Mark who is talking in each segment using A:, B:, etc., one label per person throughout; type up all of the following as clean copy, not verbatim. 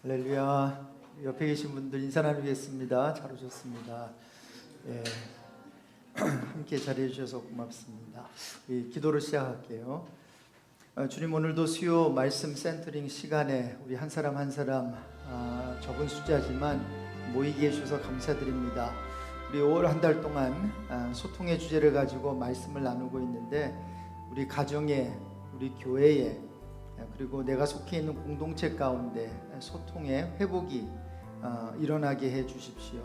A: 할렐루야. 옆에 계신 분들 인사 나누겠습니다. 잘 오셨습니다. 예, 함께 자리해 주셔서 고맙습니다. 기도로 시작할게요. 주님, 오늘도 수요 말씀 센터링 시간에 우리 한 사람 한 사람 적은 숫자지만 모이게 해주셔서 감사드립니다. 우리 올 한 달 동안 소통의 주제를 가지고 말씀을 나누고 있는데, 우리 가정에, 우리 교회에, 그리고 내가 속해 있는 공동체 가운데 소통의 회복이 일어나게 해 주십시오.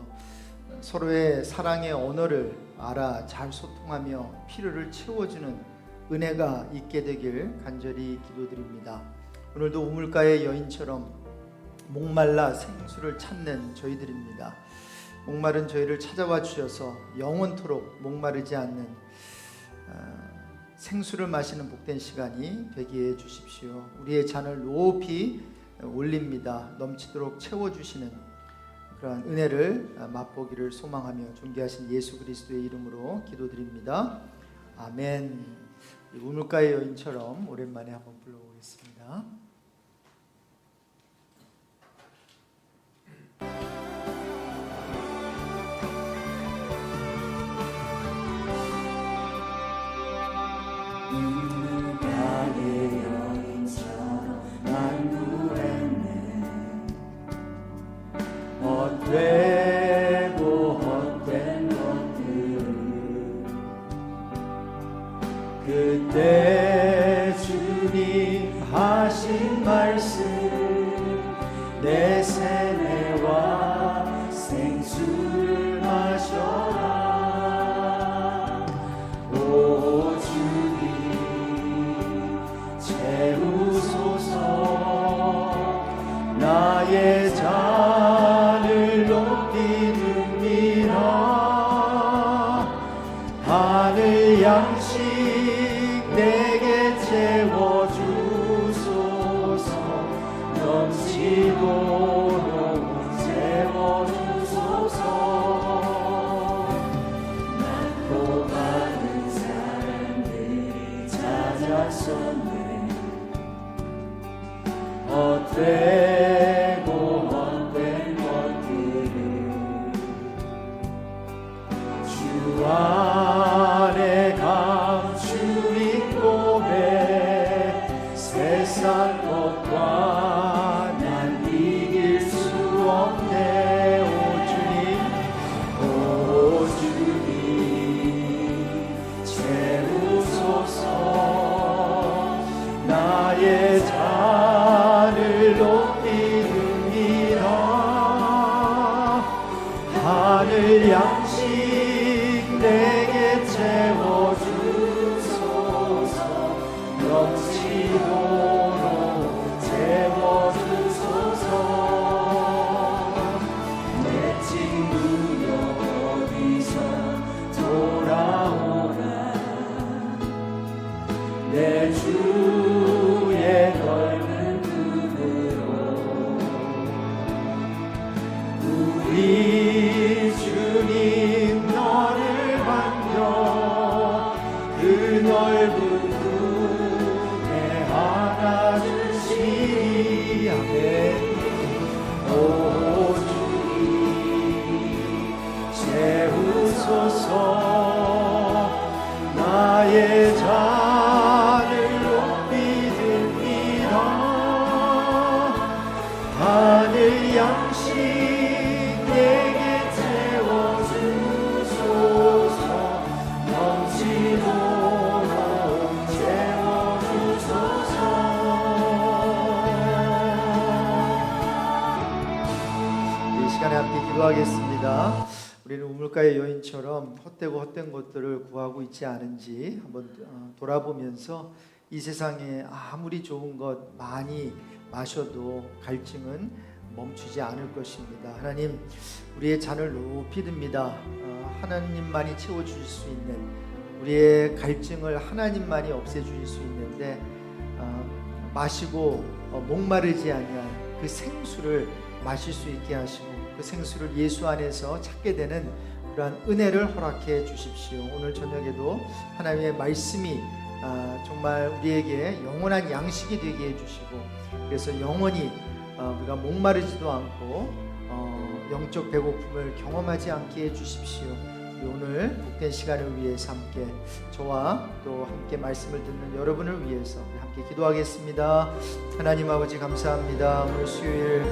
A: 서로의 사랑의 언어를 알아 잘 소통하며 필요를 채워주는 은혜가 있게 되길 간절히 기도드립니다. 오늘도 우물가의 여인처럼 목말라 생수를 찾는 저희들입니다. 목마른 저희를 찾아와 주셔서 영원토록 목마르지 않는 생수를 마시는 복된 시간이 되게 해 주십시오. 우리의 잔을 높이 올립니다. 넘치도록 채워주시는 그러한 은혜를 맛보기를 소망하며 존귀하신 예수 그리스도의 이름으로 기도드립니다. 아멘. 우물가의 여인처럼 오랜만에 한번 불러보겠습니다.
B: 우물가의 여인처럼 난 구했네. 헛되고 헛된 것들을 그때 주님 하신 말씀, 내 세뇌와 생수를 마셔라. 오 주님 채우소서. 나의 잔을 높이 듭니다. 하늘 양식 내게 채워주소서. 넘치도록 채워주소서. 많고 많은 사람들이 찾았었네. 헛되고 헛된 것들을 주 안에 감추인 고백, 세상 것과 난 이길 수 없네. 오 주님 채우소서. 나의 잔을 높이 듭니다. 하늘 양식 내게 채워주소서. 넘치도록 채워주소서. 내 친구여 어디서 돌아오라. 내 주의 넓은 품으로 우리 주님 너를 반겨 그 넓은 품에 안아주시리. 아멘. 오 주님 채우소서. 나의 잔을 높이 듭니다. 하늘 양식 내게 채워주소서. 넘치도록 채워주소서.
A: 이 시간에 함께 기도하겠습니다. 우리는 우물가의 여인처럼 헛되고 헛된 것들을 구하고 있지 않은지 한번 돌아보면서, 이 세상에 아무리 좋은 것 많이 마셔도 갈증은 멈추지 않을 것입니다. 하나님, 우리의 잔을 높이 듭니다. 하나님만이 채워주실 수 있는, 우리의 갈증을 하나님만이 없애주실 수 있는데, 마시고 목마르지 아니한 그 생수를 마실 수 있게 하시고, 그 생수를 예수 안에서 찾게 되는 그러한 은혜를 허락해 주십시오. 오늘 저녁에도 하나님의 말씀이 정말 우리에게 영원한 양식이 되게 해주시고, 그래서 영원히 우리가 목마르지도 않고 영적 배고픔을 경험하지 않게 해주십시오. 우리 오늘 복된 시간을 위해서 함께 저와 또 함께 말씀을 듣는 여러분을 위해서 우리 함께 기도하겠습니다. 하나님 아버지 감사합니다. 오늘 수요일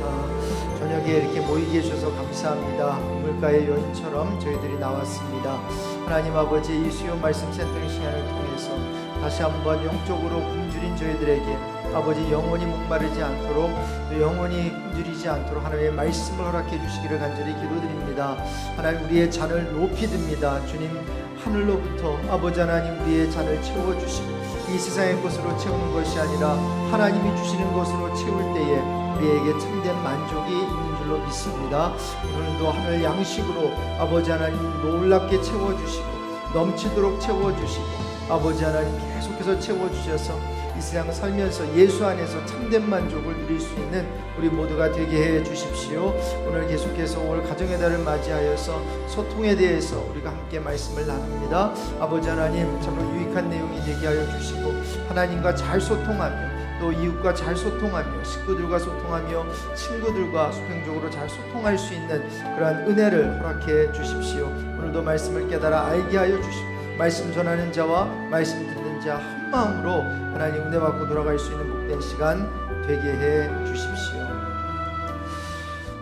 A: 저녁에 이렇게 모이게 해주셔서 감사합니다. 우물가의 여인처럼 저희들이 나왔습니다. 하나님 아버지 이 수요 말씀 센터링 시간을 통해서 다시 한번 영적으로 굶주린 저희들에게 아버지 영원히 목마르지 않도록 또 영원히 굶주리지 않도록 하나님의 말씀을 허락해 주시기를 간절히 기도드립니다. 하나님 우리의 잔을 높이 듭니다. 주님 하늘로부터 아버지 하나님 우리의 잔을 채워주시고 이 세상의 것으로 채우는 것이 아니라 하나님이 주시는 것으로 채울 때에 우리에게 참된 만족이 있는 줄로 믿습니다. 오늘도 하늘 양식으로 아버지 하나님 놀랍게 채워주시고 넘치도록 채워주시고 아버지 하나님 계속해서 채워주셔서 이 세상 살면서 예수 안에서 참된 만족을 누릴 수 있는 우리 모두가 되게 해 주십시오. 오늘 계속해서 올 가정의 달을 맞이하여서 소통에 대해서 우리가 함께 말씀을 나눕니다. 아버지 하나님 참으로 유익한 내용이 되게 하여 주시고 하나님과 잘 소통하며 또 이웃과 잘 소통하며 식구들과 소통하며 친구들과 수평적으로 잘 소통할 수 있는 그러한 은혜를 허락해 주십시오. 오늘도 말씀을 깨달아 알게 하여 주시고 말씀 전하는 자와 말씀 듣는 자 한 마음으로 하나님 은혜 받고 돌아갈 수 있는 복된 시간 되게 해 주십시오.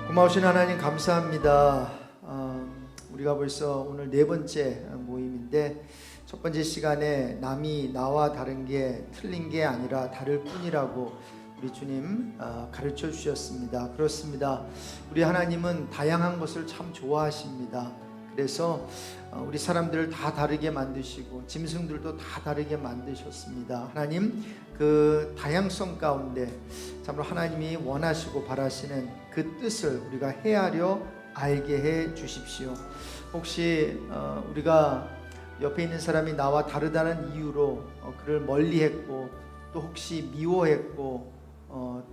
A: 고마우신 하나님 감사합니다. 우리가 벌써 오늘 네 번째 모임인데 첫 번째 시간에 남이 나와 다른 게 틀린 게 아니라 다를 뿐이라고 우리 주님 가르쳐 주셨습니다. 그렇습니다. 우리 하나님은 다양한 것을 참 좋아하십니다. 그래서 우리 사람들을 다 다르게 만드시고 짐승들도 다 다르게 만드셨습니다. 하나님 그 다양성 가운데 참으로 하나님이 원하시고 바라시는 그 뜻을 우리가 헤아려 알게 해 주십시오. 혹시 우리가 옆에 있는 사람이 나와 다르다는 이유로 그를 멀리했고 또 혹시 미워했고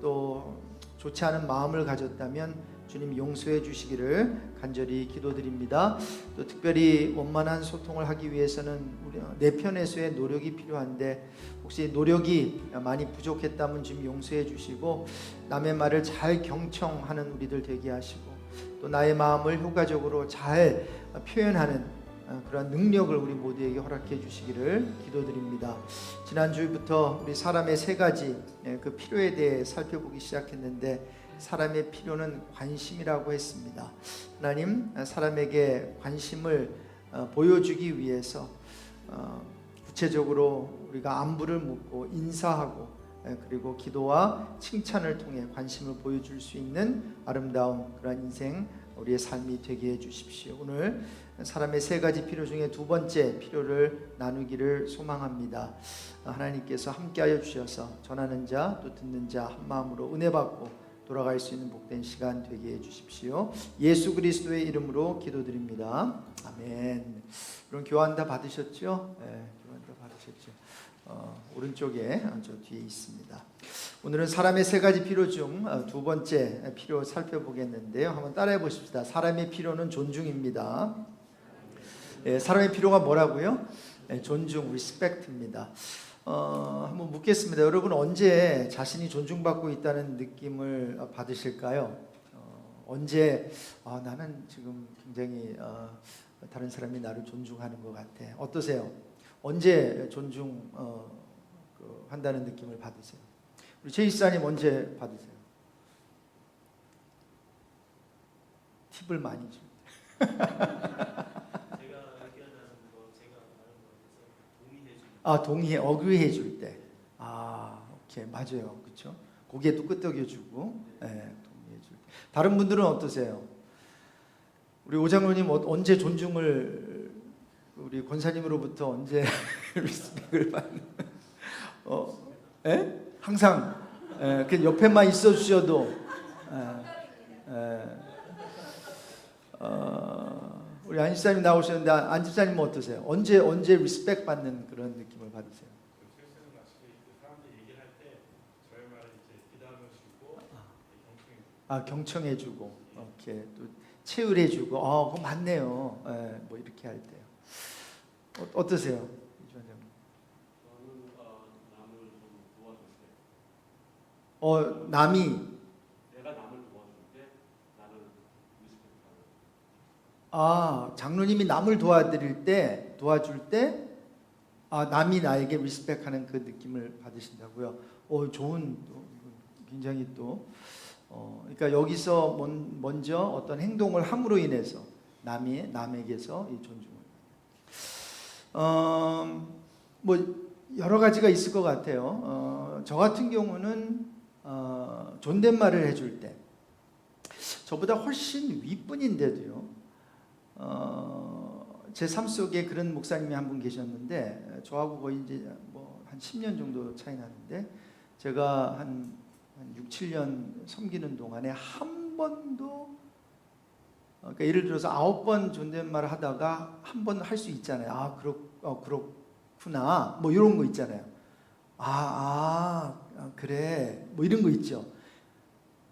A: 또 좋지 않은 마음을 가졌다면 주님 용서해 주시기를 간절히 기도드립니다. 또 특별히 원만한 소통을 하기 위해서는 우리 내 편에서의 노력이 필요한데 혹시 노력이 많이 부족했다면 주님 용서해 주시고 남의 말을 잘 경청하는 우리들 되게 하시고 또 나의 마음을 효과적으로 잘 표현하는 그런 능력을 우리 모두에게 허락해 주시기를 기도드립니다. 지난주부터 우리 사람의 세 가지 그 필요에 대해 살펴보기 시작했는데 사람의 필요는 관심이라고 했습니다. 하나님 사람에게 관심을 보여주기 위해서 구체적으로 우리가 안부를 묻고 인사하고 그리고 기도와 칭찬을 통해 관심을 보여줄 수 있는 아름다운 그런 인생 우리의 삶이 되게 해주십시오. 오늘 사람의 세 가지 필요 중에 두 번째 필요를 나누기를 소망합니다. 하나님께서 함께하여 주셔서 전하는 자 또 듣는 자 한 마음으로 은혜 받고 돌아갈 수 있는 복된 시간 되게 해주십시오. 예수 그리스도의 이름으로 기도드립니다. 아멘. 여러분 교환 다 받으셨죠? 네, 교환 다 받으셨죠? 오른쪽에 저 뒤에 있습니다. 오늘은 사람의 세 가지 필요 중 두 번째 필요 살펴보겠는데요. 한번 따라해 보십시다. 사람의 필요는 존중입니다. 사람의 필요가 뭐라고요? 존중, respect입니다. 한번 묻겠습니다. 여러분 언제 자신이 존중받고 있다는 느낌을 받으실까요? 언제 나는 지금 굉장히 다른 사람이 나를 존중하는 것 같아. 어떠세요? 언제 존중 한다는 느낌을 받으세요? 우리 제이사님 언제 받으세요? 팁을 많이 줍니다. 동의해, 어그리해 줄 때. 오케이, 맞아요. 그렇죠? 고개도 끄덕여주고, 동의해 줄 때. 다른 분들은 어떠세요? 우리 오장로님 언제 존중을 우리 권사님으로부터 언제 리스펙을 받는? 항상 그 옆에만 있어 주셔도. 우리 안 집사님 나오셨는데 안 집사님은 어떠세요? 언제 리스펙 받는 그런 느낌을 받으세요?
B: 사람들이 얘기할 때 저의 말을 이제 기다려주고
A: 경청해주고, 이렇게 또 체휼해주고, 그거 맞네요. 뭐 이렇게 할 때요. 어떠세요,
B: 저는 남을 좀 도와주세요.
A: 남이
B: 내가
A: 장로님이 남을 도와줄 때 남이 나에게 리스펙하는 그 느낌을 받으신다고요. 좋은 굉장히 그러니까 여기서 먼저 어떤 행동을 함으로 인해서 남에게서 이 존중을. 뭐 여러 가지가 있을 것 같아요. 저 같은 경우는 존댓말을 해줄 때 저보다 훨씬 윗분인데도요. 제 삶 속에 그런 목사님이 한 분 계셨는데 저하고 거의 이제 뭐 한 10년 정도 차이 나는데 제가 한 6, 7년 섬기는 동안에 한 번도 그러니까 예를 들어서 9번 존댓말을 하다가 한 번 할 수 있잖아요. 그렇구나. 뭐 이런 거 있잖아요. 그래. 뭐 이런 거 있죠.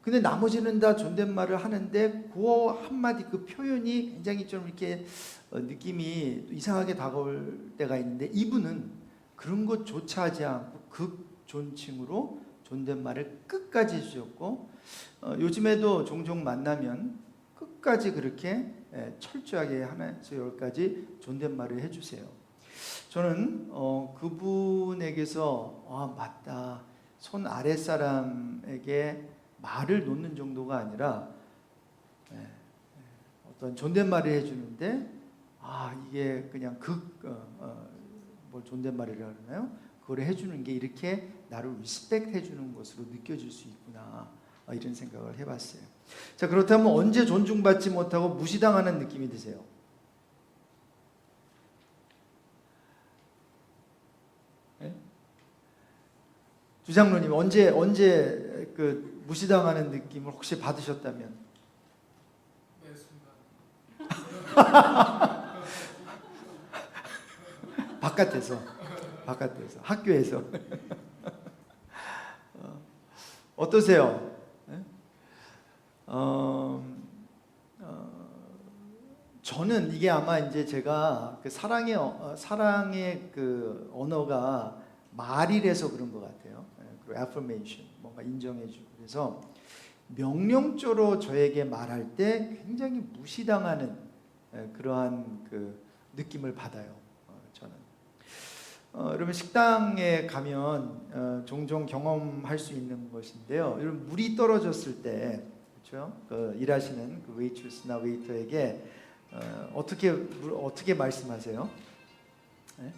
A: 근데 나머지는 다 존댓말을 하는데 그 한마디 그 표현이 굉장히 좀 이렇게 느낌이 이상하게 다가올 때가 있는데 이분은 그런 것조차 하지 않고 극존칭으로 존댓말을 끝까지 해주셨고 요즘에도 종종 만나면 끝까지 그렇게 철저하게 하나에서 열까지 존댓말을 해주세요. 저는 그분에게서 맞다. 손 아랫사람에게 말을 놓는 정도가 아니라 어떤 존댓말을 해주는데 이게 그냥 뭘 존댓말이라고 그러나요? 그걸 해주는 게 이렇게 나를 리스펙트 해주는 것으로 느껴질 수 있구나 이런 생각을 해봤어요. 자, 그렇다면 언제 존중받지 못하고 무시당하는 느낌이 드세요? 주장로님 언제 그 무시당하는 느낌을 혹시 받으셨다면?
B: 매 순간.
A: 바깥에서 학교에서 어떠세요? 저는 이게 아마 이제 제가 그 사랑의 그 언어가 말이라서 그런 것 같아요. 그리고 affirmation, 뭔가 인정해주고. 그래서 명령조로 저에게 말할 때 굉장히 무시당하는 그러한 그 느낌을 받아요. 저는. 여러분 식당에 가면 종종 경험할 수 있는 것인데요. 여러분 물이 떨어졌을 때, 그렇죠? 일하시는 그 웨이트레스나 웨이터에게 어떻게 말씀하세요? 네?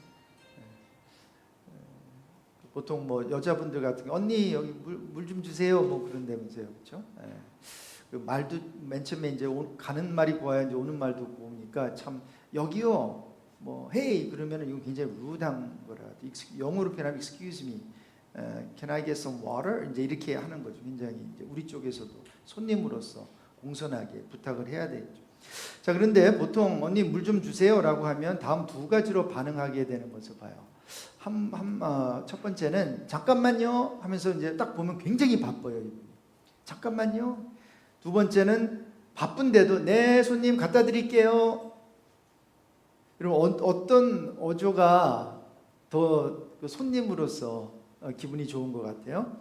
A: 보통 뭐 여자분들 같은 게 언니 여기 물 좀 주세요 뭐 그런다면서요, 그렇죠? 그 말도 맨 처음에 이제 가는 말이 고와야 이제 오는 말도 고우니까 참 여기요 뭐 hey 그러면은 이거 굉장히 루드한 거라. 영어로 표현하면 excuse me, can I get some water 이제 이렇게 하는 거죠. 굉장히 이제 우리 쪽에서도 손님으로서 공손하게 부탁을 해야 되죠. 자, 그런데 보통 언니 물 좀 주세요라고 하면 다음 두 가지로 반응하게 되는 것을 봐요. 첫 번째는 잠깐만요 하면서 이제 딱 보면 굉장히 바빠요. 잠깐만요. 두 번째는 바쁜데도 네 손님 갖다 드릴게요. 그럼 어떤 어조가 더 그 손님으로서 기분이 좋은 것 같아요?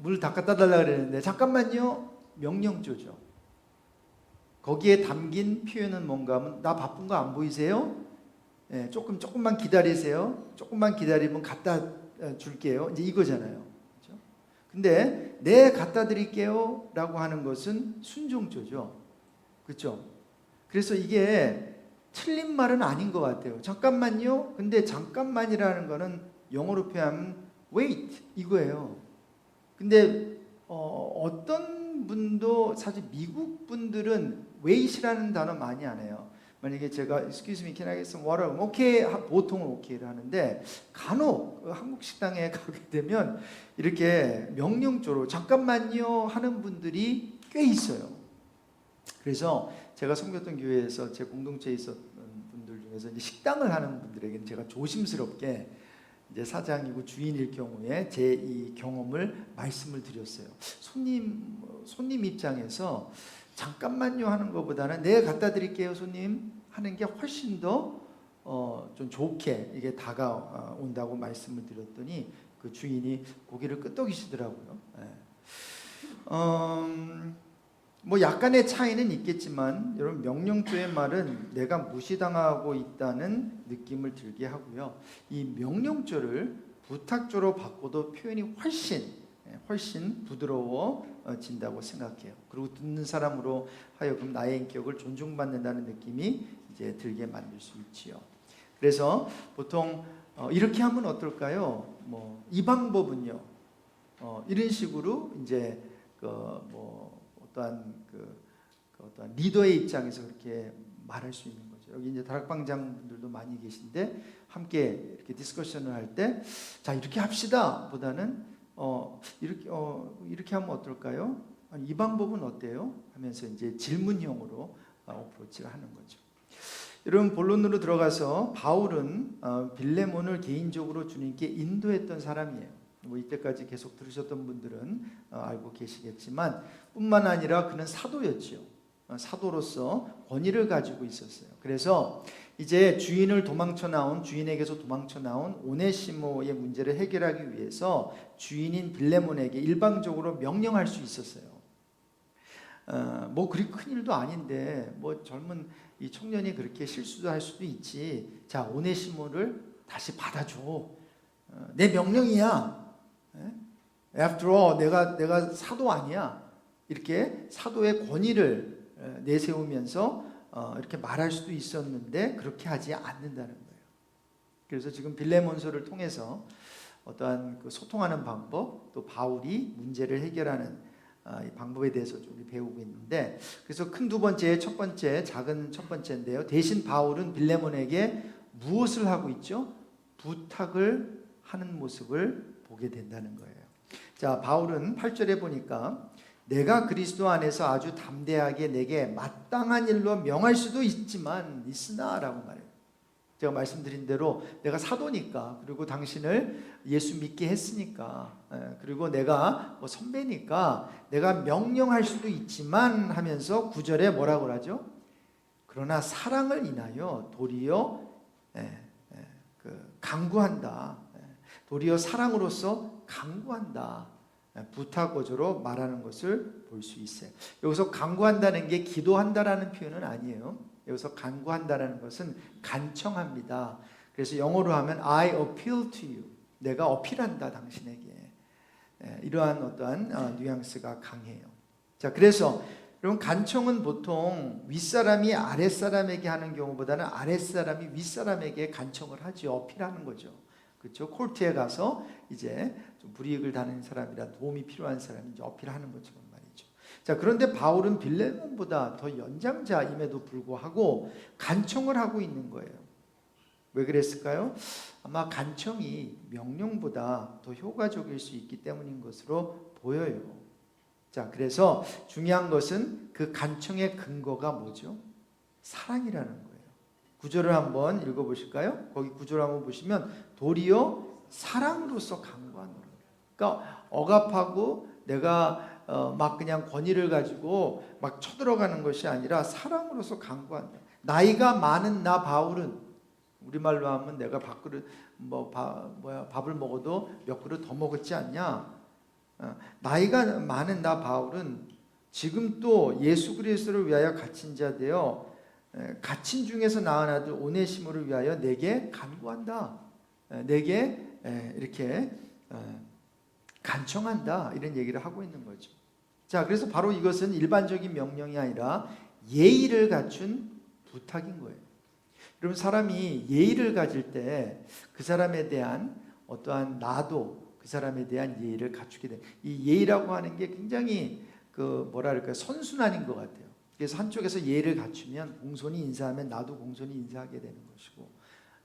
A: 물 다 갖다 달라 그랬는데 잠깐만요. 명령조죠. 거기에 담긴 표현은 뭔가 하면 나 바쁜 거 안 보이세요? 조금만 기다리세요. 조금만 기다리면 갖다 줄게요. 이제 이거잖아요. 그렇죠? 근데 네 갖다 드릴게요 라고 하는 것은 순종조죠. 그렇죠? 그래서 이게 틀린 말은 아닌 것 같아요. 잠깐만요. 근데 잠깐만이라는 거는 영어로 표현하면 wait 이거예요. 근데 어떤 분도 사실 미국 분들은 wait이라는 단어 많이 안 해요. 만약에 제가 excuse me, can I get some water? 오케이, 보통은 오케이를 하는데 간혹 한국 식당에 가게 되면 이렇게 명령조로 잠깐만요 하는 분들이 꽤 있어요. 그래서 제가 섬겼던 교회에서 제 공동체에 있었던 분들 중에서 이제 식당을 하는 분들에게는 제가 조심스럽게 이제 사장이고 주인일 경우에 제 이 경험을 말씀을 드렸어요. 손님 입장에서 잠깐만요 하는 것보다는 네 갖다 드릴게요 손님 하는 게 훨씬 더 좀 좋게 이게 다가온다고 말씀을 드렸더니 그 주인이 고개를 끄덕이시더라고요. 뭐 약간의 차이는 있겠지만 여러분 명령조의 말은 내가 무시당하고 있다는 느낌을 들게 하고요. 이 명령조를 부탁조로 바꿔도 표현이 훨씬 부드러워진다고 생각해요. 그리고 듣는 사람으로 하여금 나의 인격을 존중받는다는 느낌이 이제 들게 만들 수 있지요. 그래서 보통 이렇게 하면 어떨까요? 뭐 이 방법은요. 이런 식으로 이제 어떠한 리더의 입장에서 그렇게 말할 수 있는 거죠. 여기 이제 다락방장분들도 많이 계신데 함께 이렇게 디스커션을 할 때 자 이렇게 합시다 보다는 이렇게 하면 어떨까요? 아니, 이 방법은 어때요? 하면서 이제 질문형으로 어프로치를 하는 거죠. 여러분 본론으로 들어가서 바울은 빌레몬을 개인적으로 주님께 인도했던 사람이에요. 뭐 이때까지 계속 들으셨던 분들은 알고 계시겠지만 뿐만 아니라 그는 사도였죠. 사도로서 권위를 가지고 있었어요. 그래서 이제 주인에게서 도망쳐 나온 오네시모의 문제를 해결하기 위해서 주인인 빌레몬에게 일방적으로 명령할 수 있었어요. 뭐 그리 큰 일도 아닌데 뭐 젊은 이 청년이 그렇게 실수도 할 수도 있지. 자, 오네시모를 다시 받아줘. 내 명령이야. After all, 내가 사도 아니야. 이렇게 사도의 권위를 내세우면서 이렇게 말할 수도 있었는데 그렇게 하지 않는다는 거예요. 그래서 지금 빌레몬서를 통해서 어떠한 그 소통하는 방법, 또 바울이 문제를 해결하는 이 방법에 대해서 좀 우리 배우고 있는데, 그래서 큰 두 번째, 작은 첫 번째인데요. 대신 바울은 빌레몬에게 무엇을 하고 있죠? 부탁을 하는 모습을 보게 된다는 거예요. 자, 바울은 8절에 보니까 내가 그리스도 안에서 아주 담대하게 내게 마땅한 일로 명할 수도 있으나 라고 말해요. 제가 말씀드린 대로 내가 사도니까, 그리고 당신을 예수 믿게 했으니까, 그리고 내가 뭐 선배니까 내가 명령할 수도 있지만 하면서 9절에 뭐라고 하죠? 그러나 사랑을 인하여 도리어 강구한다. 도리어 사랑으로서 강구한다. 부탁어조로 말하는 것을 볼 수 있어요. 여기서 강구한다는 게 기도한다라는 표현은 아니에요. 여기서 간구한다는 것은 간청합니다. 그래서 영어로 하면 I appeal to you. 내가 어필한다 당신에게. 이러한 어떠한 뉘앙스가 강해요. 자, 그래서 여러분 간청은 보통 윗사람이 아랫사람에게 하는 경우보다는 아랫사람이 윗사람에게 간청을 하죠. 어필하는 거죠. 그렇죠? 콜트에 가서 이제 좀 불이익을 당하는 사람이라 도움이 필요한 사람이 이제 어필하는 것처럼 말이죠. 자, 그런데 바울은 빌레몬보다 더 연장자임에도 불구하고 간청을 하고 있는 거예요. 왜 그랬을까요? 아마 간청이 명령보다 더 효과적일 수 있기 때문인 것으로 보여요. 자, 그래서 중요한 것은 그 간청의 근거가 뭐죠? 사랑이라는 거예요. 구절을 한번 읽어보실까요? 거기 구절을 한번 보시면 도리어 사랑으로서 강구하노라. 그러니까 억압하고 내가 막 그냥 권위를 가지고 막 쳐들어가는 것이 아니라 사랑으로서 강구한다. 나이가 많은 나 바울은, 우리말로 하면 내가 밥을 먹어도 몇 그릇 더 먹었지 않냐? 나이가 많은 나 바울은 지금 또 예수 그리스도를 위하여 갇힌 자 되어 갇힌 중에서 낳은 아들 오네시모를 위하여 내게 간구한다. 내게 이렇게 간청한다. 이런 얘기를 하고 있는 거죠. 자, 그래서 바로 이것은 일반적인 명령이 아니라 예의를 갖춘 부탁인 거예요. 여러분, 사람이 예의를 가질 때 그 사람에 대한 어떠한 나도 그 사람에 대한 예의를 갖추게 돼. 이 예의라고 하는 게 굉장히 선순환인 것 같아요. 그래서 한쪽에서 예의를 갖추면 공손히 인사하면 나도 공손히 인사하게 되는 것이고,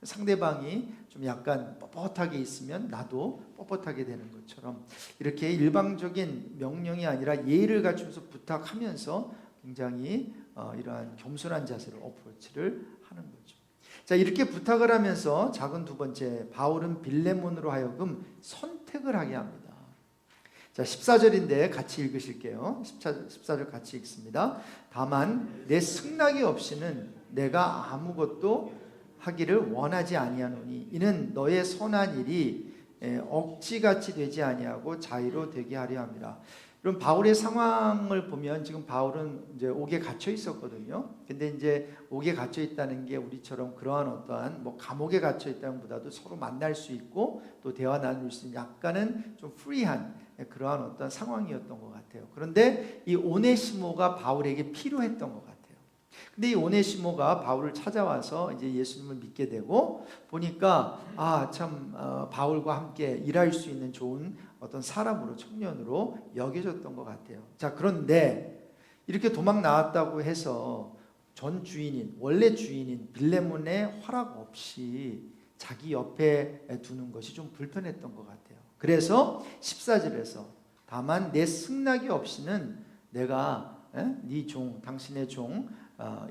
A: 상대방이 좀 약간 뻣뻣하게 있으면 나도 뻣뻣하게 되는 것처럼 이렇게 일방적인 명령이 아니라 예의를 갖추면서 부탁하면서 굉장히 이러한 겸손한 자세로 어프로치를 하는 거죠. 자, 이렇게 부탁을 하면서 작은 두 번째, 바울은 빌레몬으로 하여금 선택을 하게 합니다. 자, 14절인데 같이 읽으실게요. 14절 같이 읽습니다. 다만 내 승낙이 없이는 내가 아무것도 하기를 원하지 아니하노니 이는 너의 선한 일이 억지같이 되지 아니하고 자의로 되게 하려 함이라. 그럼 바울의 상황을 보면 지금 바울은 이제 옥에 갇혀 있었거든요. 근데 이제 옥에 갇혀 있다는 게 우리처럼 그러한 어떠한 뭐 감옥에 갇혀 있다는 보다도 서로 만날 수 있고 또 대화 나눌 수 있는 약간은 좀 프리한 그러한 어떤 상황이었던 것 같아요. 그런데 이 오네시모가 바울에게 필요했던 것 같아요. 근데 이 오네시모가 바울을 찾아와서 이제 예수님을 믿게 되고 보니까 참 바울과 함께 일할 수 있는 좋은 어떤 사람으로 청년으로 여겨졌던 것 같아요. 자, 그런데 이렇게 도망 나왔다고 해서 전 주인인 원래 주인인 빌레몬의 허락 없이 자기 옆에 두는 것이 좀 불편했던 것 같아요. 그래서 14절에서 다만 내 승낙이 없이는 내가 네 종 당신의 종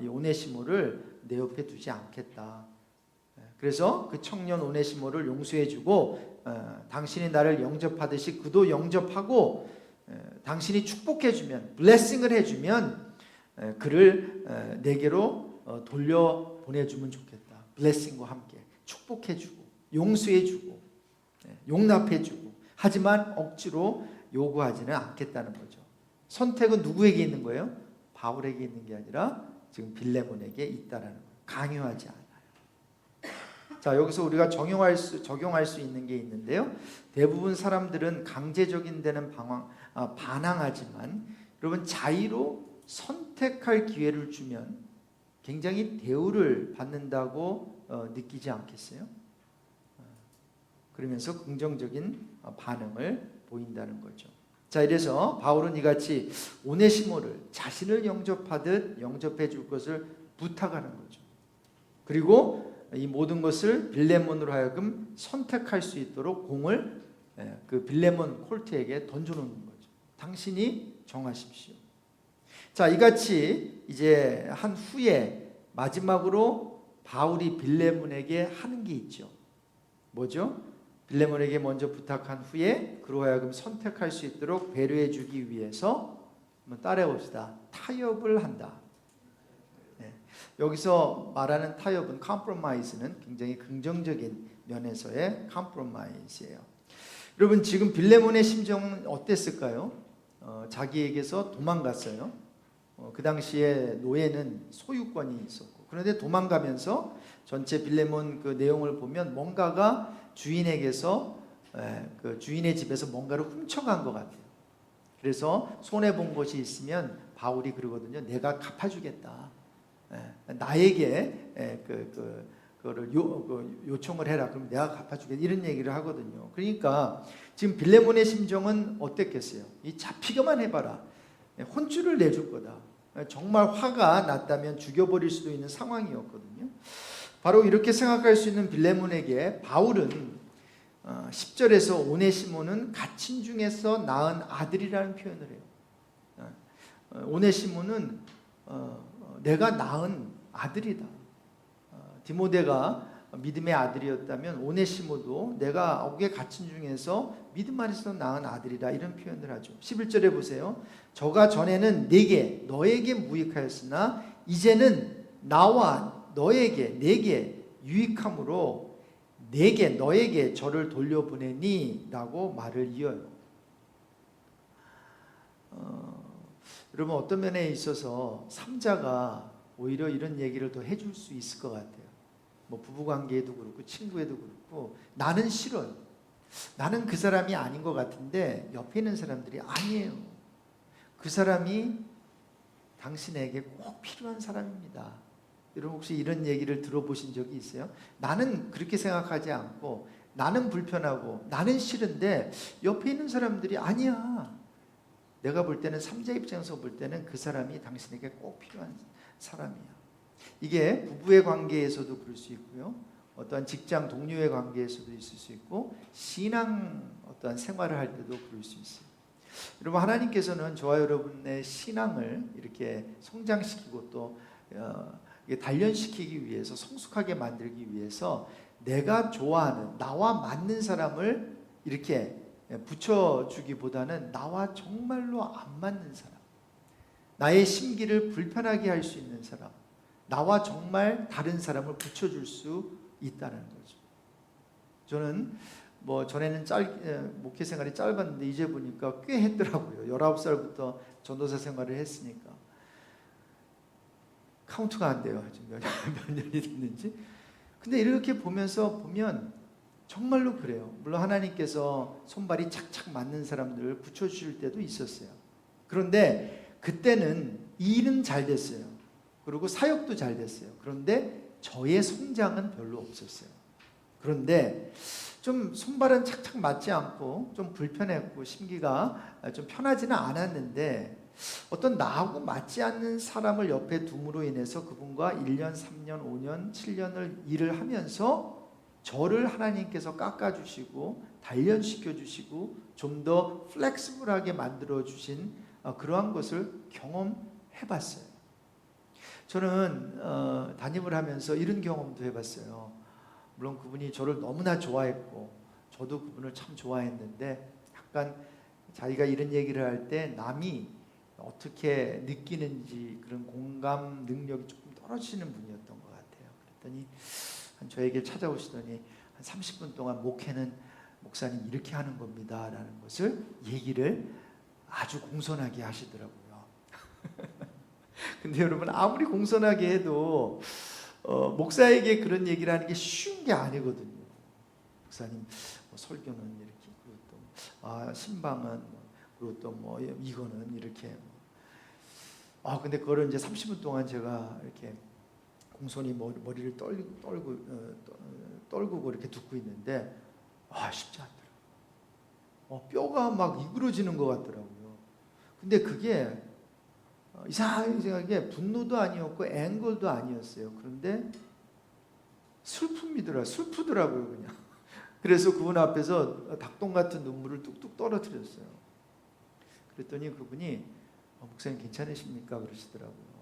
A: 이 오네시모를 내 옆에 두지 않겠다. 그래서 그 청년 오네시모를 용서해주고 당신이 나를 영접하듯이 그도 영접하고 당신이 축복해주면 블레싱을 해주면 그를 내게로 돌려보내주면 좋겠다. 블레싱과 함께 축복해주고 용서해주고 용납해주고 하지만 억지로 요구하지는 않겠다는 거죠. 선택은 누구에게 있는 거예요? 바울에게 있는 게 아니라 지금 빌레몬에게 있다라는 거예요. 강요하지 않아요. 자, 여기서 우리가 적용할 수 있는 게 있는데요. 대부분 사람들은 강제적인 데는 반항하지만 여러분 자의로 선택할 기회를 주면 굉장히 대우를 받는다고 느끼지 않겠어요? 그러면서 긍정적인 반응을 보인다는 거죠. 자, 이래서 바울은 이같이 오네시모를 자신을 영접하듯 영접해 줄 것을 부탁하는 거죠. 그리고 이 모든 것을 빌레몬으로 하여금 선택할 수 있도록 공을 그 빌레몬 콜트에게 던져놓는 거죠. 당신이 정하십시오. 자, 이같이 이제 한 후에 마지막으로 바울이 빌레몬에게 하는 게 있죠. 뭐죠? 빌레몬에게 먼저 부탁한 후에 그로 하여금 선택할 수 있도록 배려해 주기 위해서 한번 따라해 봅시다. 타협을 한다. 여기서 말하는 타협은 compromise는 굉장히 긍정적인 면에서의 compromise예요. 여러분 지금 빌레몬의 심정은 어땠을까요? 자기에게서 도망갔어요. 그 당시에 노예는 소유권이 있었고 그런데 도망가면서 전체 빌레몬 그 내용을 보면 뭔가가 주인에게서 그 주인의 집에서 뭔가를 훔쳐간 것 같아요. 그래서 손해 본 것이 있으면 바울이 그러거든요. 내가 갚아주겠다. 나에게 그거를 요청을 해라. 그럼 내가 갚아주겠다. 이런 얘기를 하거든요. 그러니까 지금 빌레몬의 심정은 어땠겠어요? 이 잡히기만 해봐라. 혼쭐을 내줄 거다. 정말 화가 났다면 죽여버릴 수도 있는 상황이었거든요. 바로 이렇게 생각할 수 있는 빌레몬에게 바울은 10절에서 오네시모는 갇힌 중에서 낳은 아들이라는 표현을 해요. 오네시모는 내가 낳은 아들이다. 디모데가 믿음의 아들이었다면 오네시모도 내가 옥에 갇힌 중에서 믿음 안에서 낳은 아들이다. 이런 표현을 하죠. 11절에 보세요. 저가 전에는 너에게 무익하였으나 이제는 나와 내게 유익함으로 너에게 저를 돌려보내니 라고 말을 이어요. 여러분 어떤 면에 있어서 삼자가 오히려 이런 얘기를 더 해줄 수 있을 것 같아요. 뭐 부부관계에도 그렇고 친구에도 그렇고 나는 싫어요. 나는 그 사람이 아닌 것 같은데 옆에 있는 사람들이 아니에요. 그 사람이 당신에게 꼭 필요한 사람입니다. 여러분 혹시 이런 얘기를 들어보신 적이 있어요? 나는 그렇게 생각하지 않고 나는 불편하고 나는 싫은데 옆에 있는 사람들이 아니야. 내가 볼 때는 삼자 입장에서 볼 때는 그 사람이 당신에게 꼭 필요한 사람이야. 이게 부부의 관계에서도 그럴 수 있고요. 어떠한 직장 동료의 관계에서도 있을 수 있고 신앙 어떠한 생활을 할 때도 그럴 수 있어요. 여러분 하나님께서는 저와 여러분의 신앙을 이렇게 성장시키고 또 단련시키기 위해서 성숙하게 만들기 위해서 내가 좋아하는 나와 맞는 사람을 이렇게 붙여주기보다는 나와 정말로 안 맞는 사람, 나의 심기를 불편하게 할 수 있는 사람, 나와 정말 다른 사람을 붙여줄 수 있다는 거죠. 저는 뭐 전에는 목회 생활이 짧았는데 이제 보니까 꽤 했더라고요. 19살부터 전도사 생활을 했으니까 카운트가 안 돼요. 지금 몇 년이 됐는지. 근데 이렇게 보면 정말로 그래요. 물론 하나님께서 손발이 착착 맞는 사람들을 붙여주실 때도 있었어요. 그런데 그때는 일은 잘 됐어요. 그리고 사역도 잘 됐어요. 그런데 저의 성장은 별로 없었어요. 그런데 좀 손발은 착착 맞지 않고 좀 불편했고 심기가 좀 편하지는 않았는데 어떤 나하고 맞지 않는 사람을 옆에 둠으로 인해서 그분과 1년, 3년, 5년, 7년을 일을 하면서 저를 하나님께서 깎아주시고 단련시켜주시고 좀 더 플렉시블하게 만들어주신 그러한 것을 경험해봤어요. 저는 담임을 하면서 이런 경험도 해봤어요. 물론 그분이 저를 너무나 좋아했고 저도 그분을 참 좋아했는데 약간 자기가 이런 얘기를 할 때 남이 어떻게 느끼는지 그런 공감 능력이 조금 떨어지는 분이었던 것 같아요. 그랬더니 저에게 찾아오시더니 한 30분 동안 목회는 목사님 이렇게 하는 겁니다 라는 것을 얘기를 아주 공손하게 하시더라고요. 근데 여러분 아무리 공손하게 해도 목사에게 그런 얘기를 하는 게 쉬운 게 아니거든요. 목사님 뭐 설교는 이렇게 그리고 또 신방은 그리고 또 뭐 이거는 이렇게 근데 그거를 이제 30분 동안 제가 이렇게 공손히 머리를 떨구고 이렇게 듣고 있는데 쉽지 않더라고요. 뼈가 막 이그러지는 것 같더라고요. 근데 그게 이상하게 분노도 아니었고 앵글도 아니었어요. 그런데 슬프더라고요 그냥. 그래서 그분 앞에서 닭똥 같은 눈물을 뚝뚝 떨어뜨렸어요. 그랬더니 그분이 목사님 괜찮으십니까? 그러시더라고요.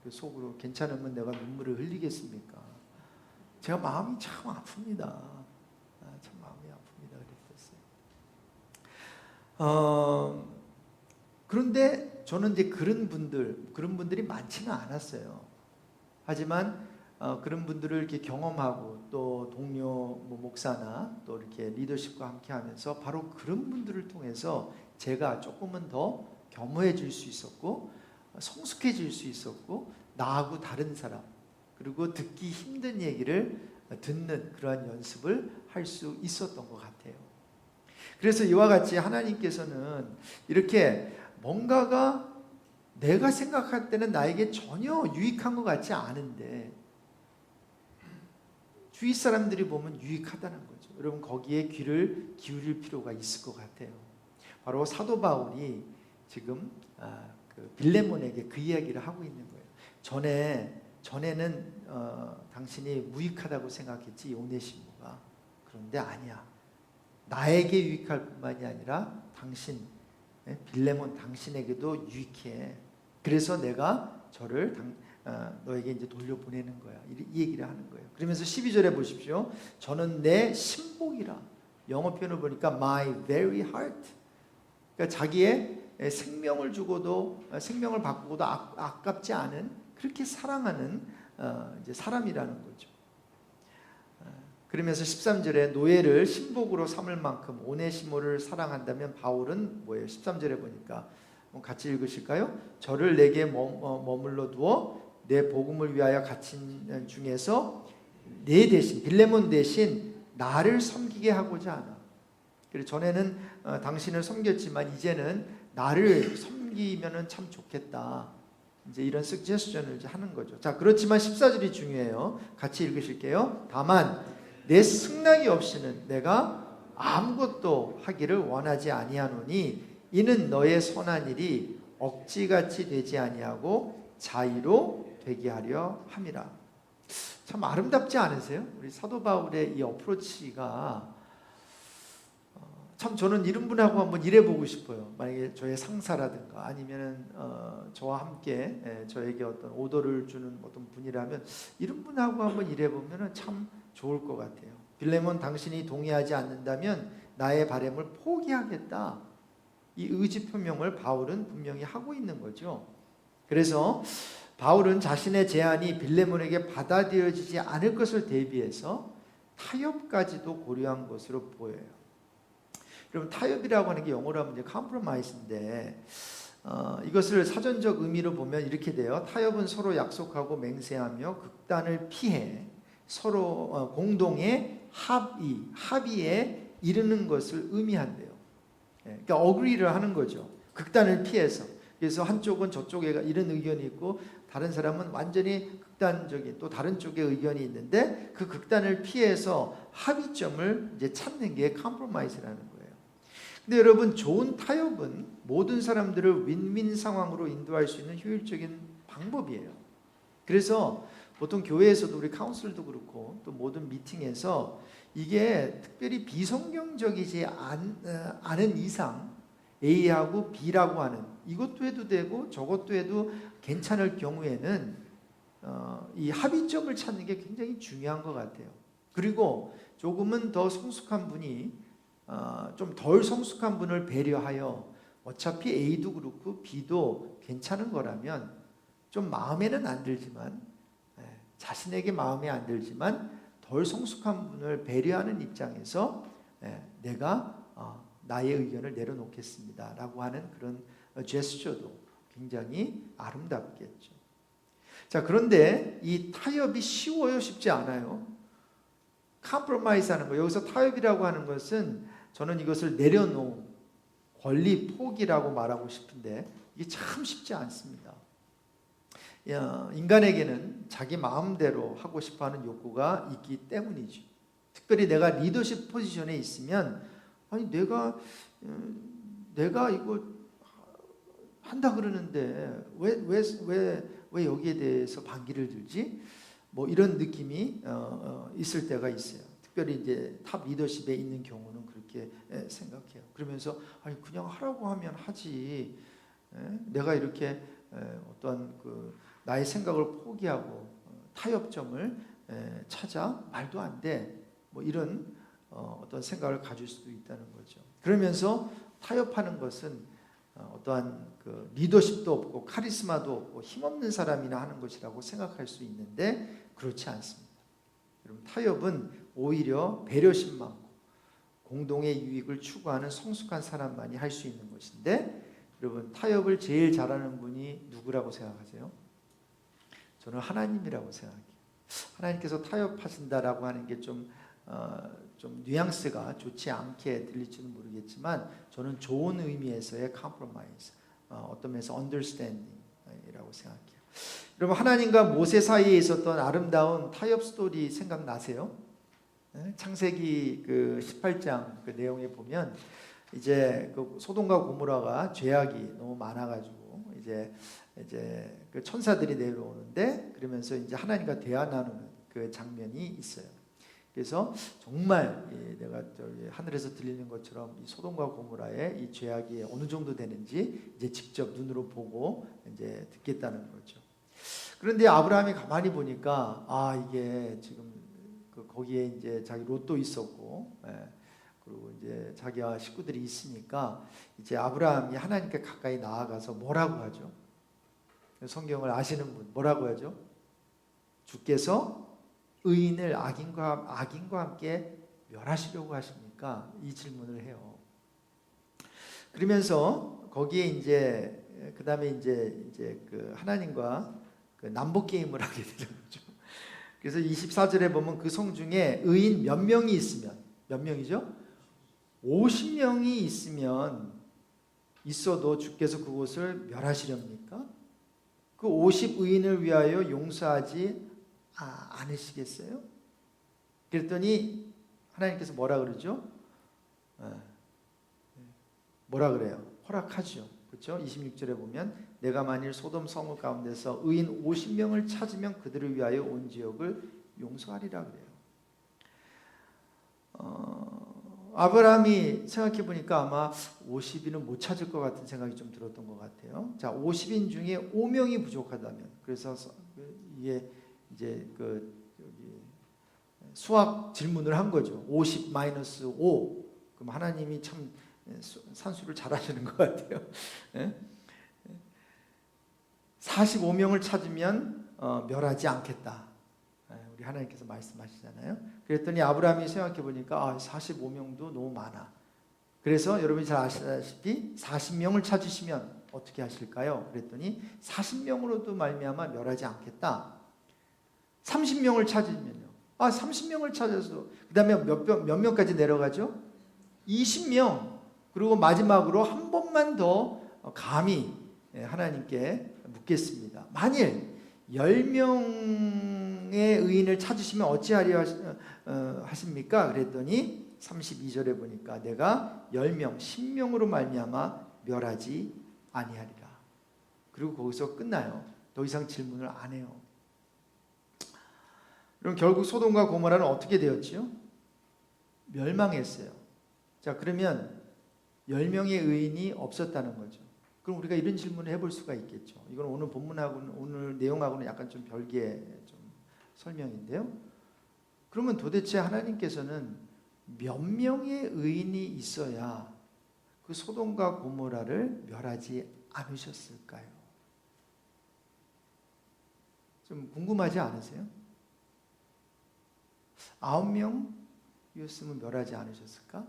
A: 속으로 괜찮으면 내가 눈물을 흘리겠습니까? 제가 마음이 참 아픕니다. 참 마음이 아픕니다. 그랬었어요. 그런데 저는 이제 그런 분들이 많지는 않았어요. 하지만 그런 분들을 이렇게 경험하고 또 동료 목사나 또 이렇게 리더십과 함께하면서 바로 그런 분들을 통해서 제가 조금은 더 겸허해질 수 있었고 성숙해질 수 있었고 나하고 다른 사람 그리고 듣기 힘든 얘기를 듣는 그러한 연습을 할 수 있었던 것 같아요. 그래서 이와 같이 하나님께서는 이렇게 뭔가가 내가 생각할 때는 나에게 전혀 유익한 것 같지 않은데 주위 사람들이 보면 유익하다는 거죠. 여러분 거기에 귀를 기울일 필요가 있을 것 같아요. 바로 사도 바울이 지금 그 빌레몬에게 그 이야기를 하고 있는 거예요. 전에는 당신이 무익하다고 생각했지 오네시모가. 그런데 아니야. 나에게 유익할 뿐만이 아니라 당신 빌레몬 당신에게도 유익해. 그래서 내가 저를 너에게 이제 돌려보내는 거야. 이 얘기를 하는 거예요. 그러면서 12절에 보십시오. 저는 내 신복이라. 영어 표현을 보니까 my very heart. 그러니까 자기의 생명을 주고도 생명을 바꾸고도 아깝지 않은 그렇게 사랑하는 이제 사람이라는 거죠. 그러면서 13절에 노예를 신복으로 삼을 만큼 오네시모를 사랑한다면 바울은 뭐예요? 13절에 보니까 같이 읽으실까요? 저를 내게 머물러 두어 내 복음을 위하여 갇힌 중에서 내 대신 빌레몬 대신 나를 섬기게 하고자 하나. 그래서 전에는 당신을 섬겼지만 이제는 나를 섬기면은 참 좋겠다. 이제 이런 서제스션을 이제 하는 거죠. 자, 그렇지만 14절이 중요해요. 같이 읽으실게요. 다만 내 승낙이 없이는 내가 아무것도 하기를 원하지 아니하노니 이는 너의 선한 일이 억지같이 되지 아니하고 자의로 되게 하려 함이라. 참 아름답지 않으세요? 우리 사도 바울의 이 어프로치가 참 저는 이런 분하고 한번 일해보고 싶어요. 만약에 저의 상사라든가 아니면 저와 함께 저에게 어떤 오더를 주는 어떤 분이라면 이런 분하고 한번 일해보면 참 좋을 것 같아요. 빌레몬 당신이 동의하지 않는다면 나의 바램을 포기하겠다. 이 의지 표명을 바울은 분명히 하고 있는 거죠. 그래서 바울은 자신의 제안이 빌레몬에게 받아들여지지 않을 것을 대비해서 타협까지도 고려한 것으로 보여요. 여러분, 타협이라고 하는 게 영어로 하면 이제 compromise인데 이것을 사전적 의미로 보면 이렇게 돼요. 타협은 서로 약속하고 맹세하며 극단을 피해 서로 공동의 합의에 이르는 것을 의미한대요. 그러니까 agree를 하는 거죠. 극단을 피해서. 그래서 한쪽은 저쪽에 이런 의견이 있고 다른 사람은 완전히 극단적인 또 다른 쪽의 의견이 있는데 그 극단을 피해서 합의점을 이제 찾는 게 compromise라는 거예요. 근데 여러분, 좋은 타협은 모든 사람들을 윈윈 상황으로 인도할 수 있는 효율적인 방법이에요. 그래서 보통 교회에서도 우리 카운슬도 그렇고 또 모든 미팅에서 이게 특별히 비성경적이지 않은 이상 A하고 B라고 하는 이것도 해도 되고 저것도 해도 괜찮을 경우에는 이 합의점을 찾는 게 굉장히 중요한 것 같아요. 그리고 조금은 더 성숙한 분이 좀 덜 성숙한 분을 배려하여 어차피 A도 그렇고 B도 괜찮은 거라면 좀 마음에는 안 들지만 자신에게 마음에 안 들지만 덜 성숙한 분을 배려하는 입장에서 내가 나의 의견을 내려놓겠습니다 라고 하는 그런 제스처도 굉장히 아름답겠죠. 자, 그런데 이 타협이 쉬워요? 쉽지 않아요? 컴프로마이즈 하는 거, 여기서 타협이라고 하는 것은 저는 이것을 내려놓은 권리 포기라고 말하고 싶은데 이게 참 쉽지 않습니다. 인간에게는 자기 마음대로 하고 싶어하는 욕구가 있기 때문이죠. 특별히 내가 리더십 포지션에 있으면 아니 내가 이거 한다 그러는데 왜 여기에 대해서 반기를 들지? 뭐 이런 느낌이 있을 때가 있어요. 특별히 이제 탑 리더십에 있는 경우는 그렇게 생각해요. 그러면서 아니 그냥 하라고 하면 하지. 내가 이렇게 어떤 나의 생각을 포기하고 타협점을 찾아 말도 안 돼. 뭐 이런 어떤 생각을 가질 수도 있다는 거죠. 그러면서 타협하는 것은 어떠한 리더십도 없고 카리스마도 없고 힘없는 사람이나 하는 것이라고 생각할 수 있는데 그렇지 않습니다. 여러분, 타협은 오히려 배려심 많고 공동의 유익을 추구하는 성숙한 사람만이 할 수 있는 것인데 여러분, 타협을 제일 잘하는 분이 누구라고 생각하세요? 저는 하나님이라고 생각해요. 하나님께서 타협하신다라고 하는 게 좀 뉘앙스가 좋지 않게 들릴지는 모르겠지만 저는 좋은 의미에서의 compromise, 어떤 면에서 understanding이라고 생각해요. 여러분, 하나님과 모세 사이에 있었던 아름다운 타협 스토리 생각나세요? 창세기 18장 그 내용에 보면 이제 소돔과 고모라가 죄악이 너무 많아가지고 이제 그 천사들이 내려오는데 그러면서 이제 하나님과 대화 나누는 그 장면이 있어요. 그래서 정말 내가 하늘에서 들리는 것처럼 이 소돔과 고모라의 이 죄악이 어느 정도 되는지 이제 직접 눈으로 보고 이제 듣겠다는 거죠. 그런데 아브라함이 가만히 보니까 이게 지금 거기에 이제 자기 롯도 있었고, 그리고 이제 자기와 식구들이 있으니까 이제 아브라함이 하나님께 가까이 나아가서 뭐라고 하죠? 성경을 아시는 분 뭐라고 하죠? 주께서 의인을 악인과 함께 멸하시려고 하십니까? 이 질문을 해요. 그러면서 거기에 이제 그 다음에 이제 하나님과 남북 게임을 하게 되는 거죠. 그래서 24절에 보면 그 성 중에 의인 몇 명이 있으면, 몇 명이죠? 50명이 있어도 주께서 그곳을 멸하시렵니까? 그 50 의인을 위하여 용서하지 않으시겠어요? 그랬더니 하나님께서 뭐라 그러죠? 뭐라 그래요? 허락하죠. 그렇죠? 26절에 보면 내가 만일 소돔 성읍 가운데서 의인 50명을 찾으면 그들을 위하여 온 지역을 용서하리라 그래요. 아브라함이 생각해 보니까 아마 50인은 못 찾을 것 같은 생각이 좀 들었던 것 같아요. 자, 50인 중에 5명이 부족하다면, 그래서 이게 이제 수학 질문을 한 거죠. 50-5. 그럼 하나님이 참 산수를 잘하시는 것 같아요. 45명을 찾으면 멸하지 않겠다. 우리 하나님께서 말씀하시잖아요. 그랬더니 아브라함이 생각해 보니까 45명도 너무 많아. 그래서 여러분이 잘 아시다시피 40명을 찾으시면 어떻게 하실까요? 그랬더니 40명으로도 말미암아 멸하지 않겠다. 30명을 찾으면요. 30명을 찾아서 그 다음에 몇 명까지 내려가죠? 20명. 그리고 마지막으로 한 번만 더 감히 하나님께 묻겠습니다. 만일 10명의 의인을 찾으시면 어찌하려 하십니까? 그랬더니 32절에 보니까 내가 10명, 10명으로 말미암아 멸하지 아니하리라. 그리고 거기서 끝나요. 더 이상 질문을 안 해요. 그럼 결국 소돔과 고모라는 어떻게 되었지요? 멸망했어요. 자, 그러면 10명의 의인이 없었다는 거죠. 그럼 우리가 이런 질문을 해볼 수가 있겠죠. 이건 오늘 본문하고는, 오늘 내용하고는 약간 좀 별개의 좀 설명인데요. 그러면 도대체 하나님께서는 몇 명의 의인이 있어야 그 소돔과 고모라를 멸하지 않으셨을까요? 좀 궁금하지 않으세요? 9명이었으면 멸하지 않으셨을까?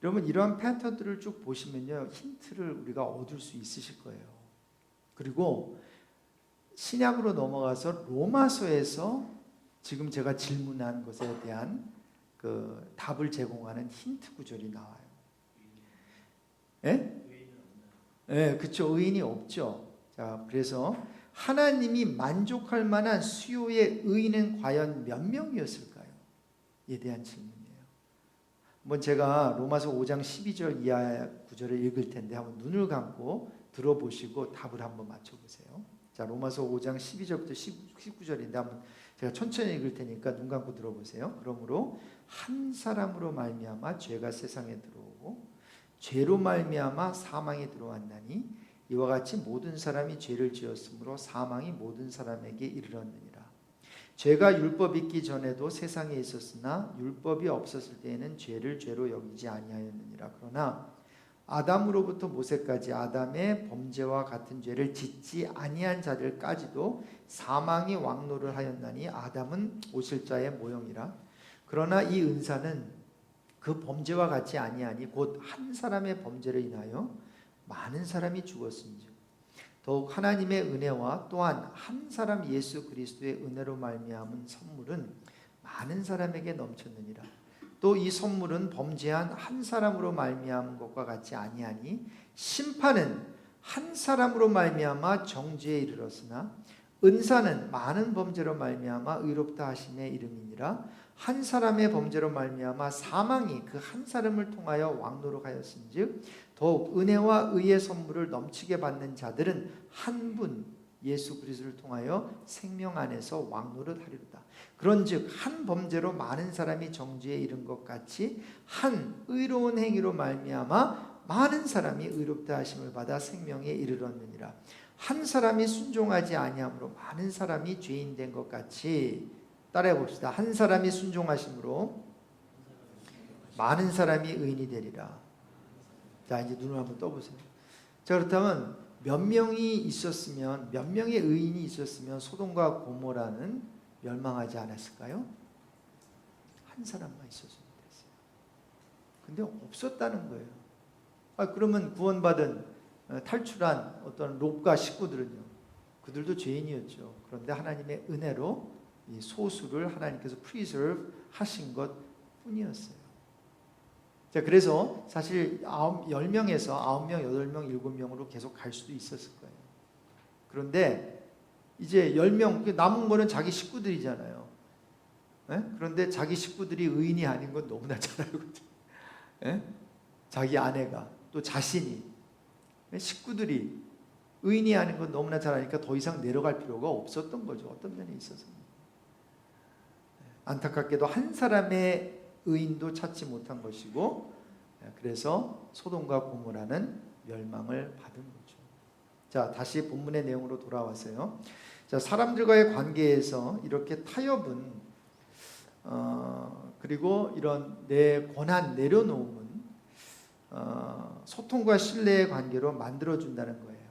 A: 여러분 이러한 패턴들을 쭉 보시면요, 힌트를 우리가 얻을 수 있으실 거예요. 그리고 신약으로 넘어가서 로마서에서 지금 제가 질문한 것에 대한 그 답을 제공하는 힌트 구절이 나와요. 그렇죠. 의인이 없죠. 자, 그래서 하나님이 만족할 만한 수요의 의인은 과연 몇 명이었을까요? 에 대한 질문이에요. 한번 제가 로마서 5장 12절 이하 구절을 읽을 텐데 한번 눈을 감고 들어보시고 답을 한번 맞춰보세요. 자, 로마서 5장 12절부터 19절인데 한번 제가 천천히 읽을 테니까 눈 감고 들어보세요. 그러므로 한 사람으로 말미암아 죄가 세상에 들어오고 죄로 말미암아 사망이 들어왔나니 이와 같이 모든 사람이 죄를 지었으므로 사망이 모든 사람에게 이르렀느니라. 죄가 율법 있기 전에도 세상에 있었으나 율법이 없었을 때에는 죄를 죄로 여기지 아니하였느니라. 그러나 아담으로부터 모세까지 아담의 범죄와 같은 죄를 짓지 아니한 자들까지도 사망이 왕노를 하였나니 아담은 오실 자의 모형이라. 그러나 이 은사는 그 범죄와 같지 아니하니 곧 한 사람의 범죄를 인하여 많은 사람이 죽었은즉 더욱 하나님의 은혜와 또한 한 사람 예수 그리스도의 은혜로 말미암은 선물은 많은 사람에게 넘쳤느니라. 또 이 선물은 범죄한 한 사람으로 말미암은 것과 같지 아니하니 심판은 한 사람으로 말미암아 정죄에 이르렀으나 은사는 많은 범죄로 말미암아 의롭다 하심에 이름이니라. 한 사람의 범죄로 말미암아 사망이 그 한 사람을 통하여 왕노로 하였은즉 더욱 은혜와 의의 선물을 넘치게 받는 자들은 한 분 예수 그리스도를 통하여 생명 안에서 왕노를 하리로다. 그런즉 한 범죄로 많은 사람이 정죄에 이른 것 같이 한 의로운 행위로 말미암아 많은 사람이 의롭다 하심을 받아 생명에 이르렀느니라. 한 사람이 순종하지 아니함으로 많은 사람이 죄인 된 것 같이, 따라해 봅시다. 한 사람이 순종하심으로 많은 사람이 의인이 되리라. 자, 이제 눈을 한번 떠보세요. 자, 그렇다면 몇 명이 있었으면, 몇 명의 의인이 있었으면 소돔과 고모라는 멸망하지 않았을까요? 한 사람만 있었으면 됐어요. 근데 없었다는 거예요. 그러면 구원받은 탈출한 어떤 롯과 식구들은요, 그들도 죄인이었죠. 그런데 하나님의 은혜로 이 소수를 하나님께서 preserve 하신 것 뿐이었어요. 자, 그래서 사실 10명에서 9명, 8명, 7명으로 계속 갈 수도 있었을 거예요. 그런데 이제 10명, 남은 거는 자기 식구들이잖아요. 그런데 자기 식구들이 의인이 아닌 건 너무나 잘 알고 있죠. 자기 아내가, 또 자신이, 식구들이 의인이 아닌 건 너무나 잘 아니까 더 이상 내려갈 필요가 없었던 거죠. 어떤 면에 있어서. 안타깝게도 한 사람의 의인도 찾지 못한 것이고, 그래서 소돔과 고모라는 멸망을 받은 거죠. 자, 다시 본문의 내용으로 돌아와서요. 자, 사람들과의 관계에서 이렇게 타협은 그리고 이런 내 권한 내려놓음은 소통과 신뢰의 관계로 만들어준다는 거예요.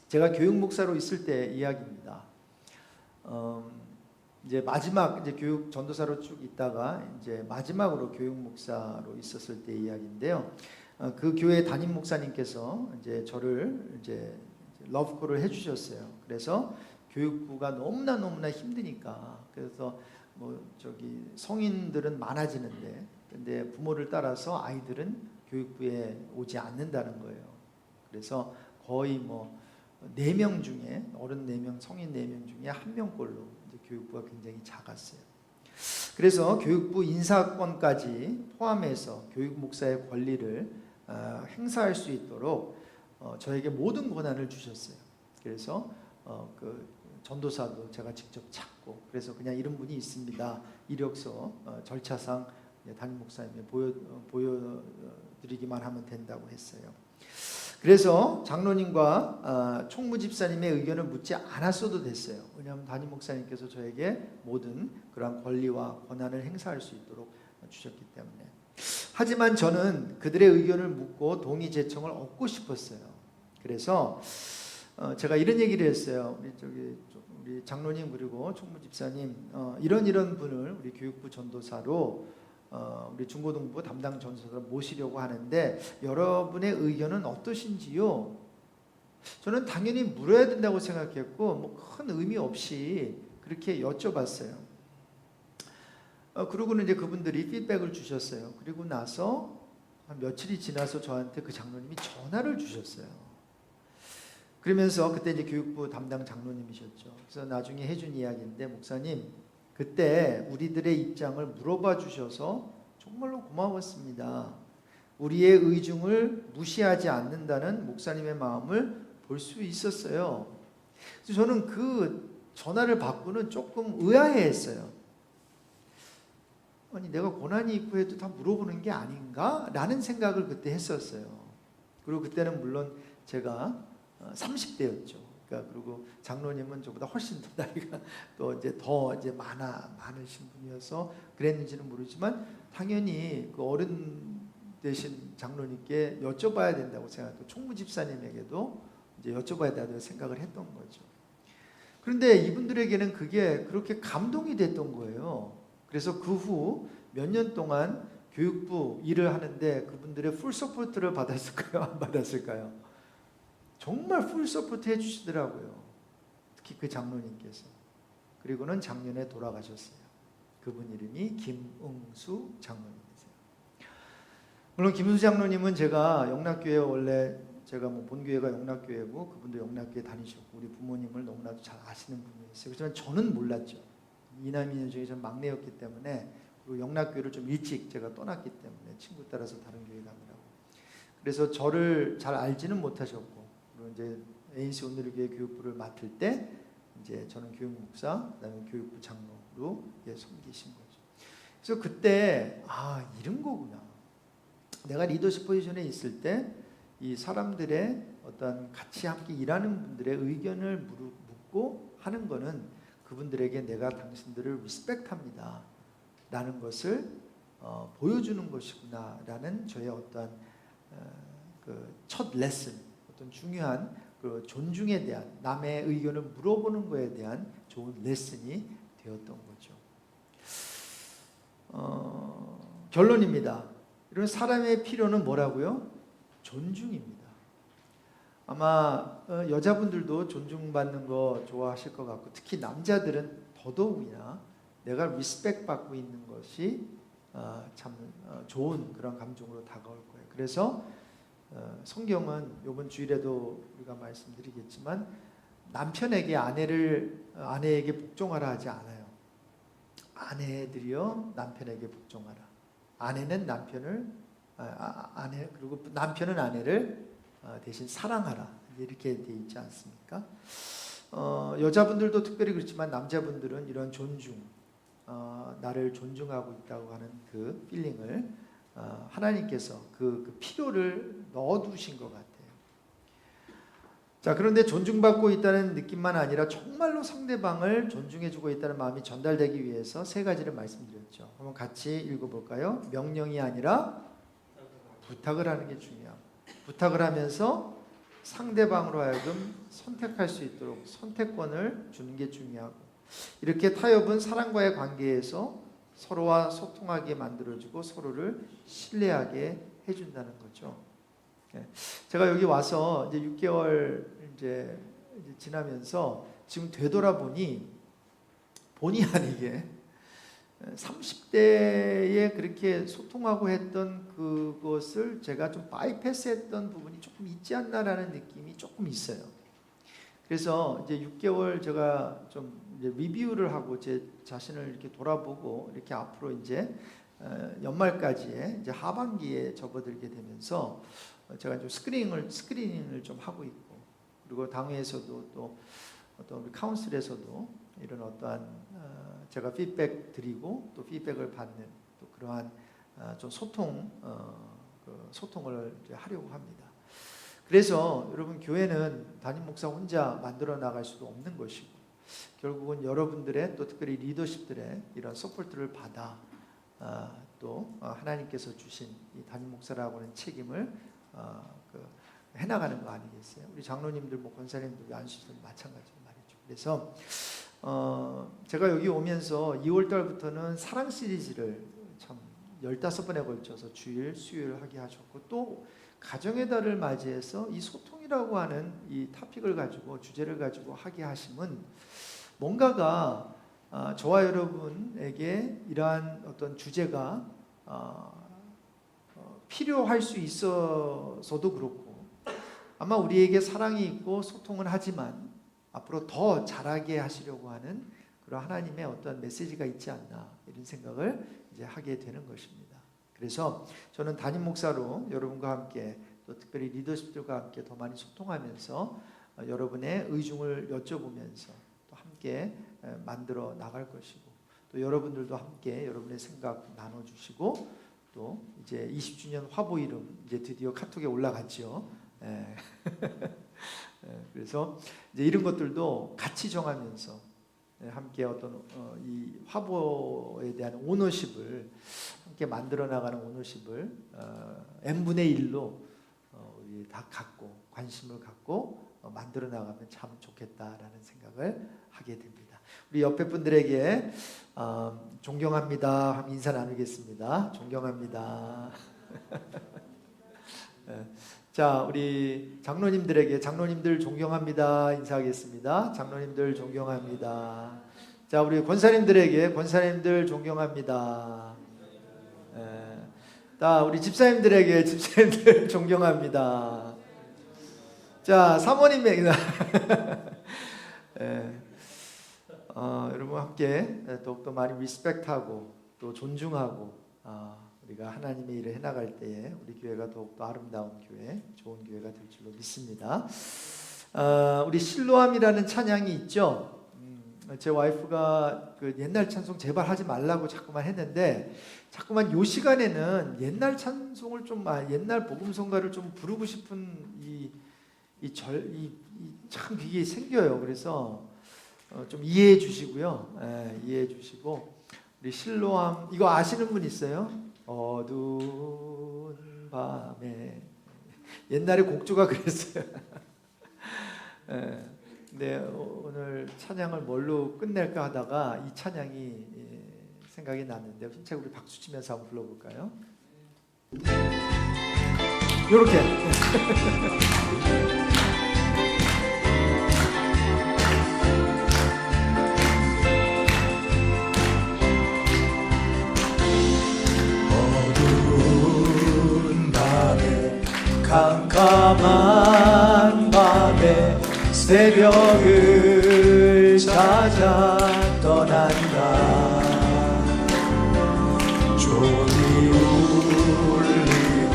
A: 제가 교육 목사로 있을 때 이야기입니다. 이제 마지막 이제 교육 전도사로 쭉 있다가 이제 마지막으로 교육 목사로 있었을 때 이야기인데요. 그 교회 담임 목사님께서 이제 저를 이제 러브콜을 해주셨어요. 그래서 교육부가 너무나 힘드니까 그래서 뭐 저기 성인들은 많아지는데 근데 부모를 따라서 아이들은 교육부에 오지 않는다는 거예요. 그래서 거의 뭐 4명 중에 어른 4명, 성인 4명 중에 1명꼴로 이제 교육부가 굉장히 작았어요. 그래서 교육부 인사권까지 포함해서 교육 목사의 권리를 행사할 수 있도록 저에게 모든 권한을 주셨어요. 그래서 그 전도사도 제가 직접 찾고 그래서 그냥 이런 분이 있습니다. 이력서 절차상 담임 목사님이 보여드리기만 하면 된다고 했어요. 그래서 장로님과 총무집사님의 의견을 묻지 않았어도 됐어요. 왜냐하면 담임 목사님께서 저에게 모든 그러한 권리와 권한을 행사할 수 있도록 주셨기 때문에. 하지만 저는 그들의 의견을 묻고 동의 제청을 얻고 싶었어요. 그래서 제가 이런 얘기를 했어요. 우리 장로님 그리고 총무집사님 이런 분을 우리 교육부 전도사로 우리 중고등부 담당 전도사로 모시려고 하는데 여러분의 의견은 어떠신지요? 저는 당연히 물어야 된다고 생각했고 뭐 큰 의미 없이 그렇게 여쭤봤어요. 그러고는 이제 그분들이 피드백을 주셨어요. 그리고 나서 한 며칠이 지나서 저한테 그 장로님이 전화를 주셨어요. 그러면서 그때 이제 교육부 담당 장로님이셨죠. 그래서 나중에 해준 이야기인데 목사님 그때 우리들의 입장을 물어봐 주셔서 정말로 고마웠습니다. 우리의 의중을 무시하지 않는다는 목사님의 마음을 볼 수 있었어요. 그래서 저는 그 전화를 받고는 조금 의아해했어요. 아니 내가 고난이 있고 해도 다 물어보는 게 아닌가? 라는 생각을 그때 했었어요. 그리고 그때는 물론 제가 30대였죠. 그러니까 그리고 장로님은 저보다 훨씬 더 나이가 또 이제 더 이제 많으신 분이어서 그랬는지는 모르지만 당연히 그 어른 되신 장로님께 여쭤봐야 된다고 생각하고 총무집사님에게도 이제 여쭤봐야 된다고 생각을 했던 거죠. 그런데 이분들에게는 그게 그렇게 감동이 됐던 거예요. 그래서 그 후 몇 년 동안 교육부 일을 하는데 그분들의 풀 서포트를 받았을까요? 안 받았을까요? 정말 풀 서포트 해주시더라고요. 특히 그 장로님께서. 그리고는 작년에 돌아가셨어요. 그분 이름이 김응수 장로님이세요. 물론 김응수 장로님은 제가 영락교회 원래 제가 뭐 본교회가 영락교회고 그분도 영락교회 다니셨고 우리 부모님을 너무나도 잘 아시는 분이었어요. 그렇지만 저는 몰랐죠. 이남이녀 중에 전 막내였기 때문에 그리고 영락교회를 좀 일찍 제가 떠났기 때문에 친구 따라서 다른 교회 가느라고. 그래서 저를 잘 알지는 못하셨고 그리고 이제 ANC 온누리교회 교육부를 맡을 때 이제 저는 교육 목사, 그다음에 교육부 장로로 섬기신 거죠. 그래서 그때 이런 거구나. 내가 리더십 포지션에 있을 때 이 사람들의 어떤 같이 함께 일하는 분들의 의견을 묻고 하는 거는 그분들에게 내가 당신들을 리스펙트합니다 라는 것을 보여주는 것이구나 라는 저의 어떤 그 첫 레슨, 어떤 중요한 그 존중에 대한 남의 의견을 물어보는 것에 대한 좋은 레슨이 되었던 거죠. 결론입니다. 이런 사람의 필요는 뭐라고요? 존중입니다. 아마 여자분들도 존중받는 거 좋아하실 것 같고 특히 남자들은 더더욱이나 내가 리스펙 받고 있는 것이 참 좋은 그런 감정으로 다가올 거예요. 그래서 성경은 이번 주일에도 우리가 말씀드리겠지만 남편에게 아내에게 복종하라 하지 않아요. 아내들이여 남편에게 복종하라. 아내는 남편을 그리고 남편은 아내를 대신 사랑하라 이렇게 돼 있지 않습니까? 여자분들도 특별히 그렇지만 남자분들은 이런 존중, 나를 존중하고 있다고 하는 그 필링을 하나님께서 그 필요를 넣어두신 것 같아요. 자, 그런데 존중받고 있다는 느낌만 아니라 정말로 상대방을 존중해주고 있다는 마음이 전달되기 위해서 3가지를 말씀드렸죠. 한번 같이 읽어볼까요? 명령이 아니라 부탁을 하는 게 중요하고 부탁을 하면서 상대방으로 하여금 선택할 수 있도록 선택권을 주는 게 중요하고 이렇게 타협은 사랑과의 관계에서 서로와 소통하게 만들어주고 서로를 신뢰하게 해준다는 거죠. 제가 여기 와서 이제 6개월 이제 지나면서 지금 되돌아보니 본의 아니게 30대에 그렇게 소통하고 했던 그것을 제가 좀 바이패스했던 부분이 조금 있지 않나라는 느낌이 조금 있어요. 그래서 이제 6개월 제가 좀 이제 리뷰를 하고 제 자신을 이렇게 돌아보고 이렇게 앞으로 이제 연말까지의 이제 하반기에 접어들게 되면서 제가 좀 스크리닝을 좀 하고 있고, 그리고 당회에서도 또 어떤 우리 카운슬에서도 이런 어떠한 제가 피드백 드리고 또 피드백을 받는 또 그러한 좀 소통을 이제 하려고 합니다. 그래서 여러분, 교회는 담임 목사 혼자 만들어 나갈 수도 없는 것이고, 결국은 여러분들의 또 특별히 리더십들의 이런 서포트를 받아 또 하나님께서 주신 이 담임 목사라고 하는 책임을 해나가는 거 아니겠어요? 우리 장로님들, 뭐 권사님들, 안수들 마찬가지로 말이죠. 그래서 제가 여기 오면서 2월 달부터는 사랑 시리즈를 참 15번에 걸쳐서 주일, 수요일 하게 하셨고, 또 가정의 달을 맞이해서 이 소통이라고 하는 이 토픽을 가지고, 주제를 가지고 하게 하심은 뭔가가 저와 여러분에게 이러한 어떤 주제가 필요할 수 있어서도 그렇고, 아마 우리에게 사랑이 있고 소통은 하지만 앞으로 더 잘하게 하시려고 하는 그런 하나님의 어떤 메시지가 있지 않나, 이런 생각을 이제 하게 되는 것입니다. 그래서 저는 담임 목사로 여러분과 함께 또 특별히 리더십들과 함께 더 많이 소통하면서 여러분의 의중을 여쭤보면서 또 함께 만들어 나갈 것이고, 또 여러분들도 함께 여러분의 생각 나눠주시고, 또 이제 20주년 화보 이름 이제 드디어 카톡에 올라갔죠. 그래서 이제 이런 것들도 같이 정하면서 함께 어떤 이 화보에 대한 오너십을 함께 만들어 나가는 오너십을 n분의 1로 우리 다 갖고 관심을 갖고 만들어 나가면 참 좋겠다라는 생각을 하게 됩니다. 우리 옆에 분들에게 존경합니다 하면 인사 나누겠습니다. 존경합니다. 자, 우리 장로님들에게 장로님들 존경합니다 인사하겠습니다. 장로님들 존경합니다. 자, 우리 권사님들에게 권사님들 존경합니다. 자, 우리 집사님들에게 집사님들 존경합니다. 자, 사모님에게 여러분 함께 더욱더 많이 리스펙트하고 또 존중하고 우리가 하나님의 일을 해나갈 때에 우리 교회가 더욱더 아름다운 교회, 좋은 교회가 될 줄로 믿습니다. 우리 실로암이라는 찬양이 있죠. 제 와이프가 그 옛날 찬송 제발 하지 말라고 자꾸만 했는데, 자꾸만 요 시간에는 옛날 찬송을 좀 옛날 복음성가를 좀 부르고 싶은 참 이게 생겨요. 그래서 좀 이해해 주시고요. 이해해 주시고, 우리 실로암 이거 아시는 분 있어요? 어두운 밤에, 옛날에 곡조가 그랬어요. 근데 오늘 찬양을 뭘로 끝낼까 하다가 이 찬양이 생각이 났는데, 힘차게 우리 박수 치면서 한번 불러볼까요? 요렇게. 깜깜한 밤에 새벽을 찾아 떠난다. 종이 울리고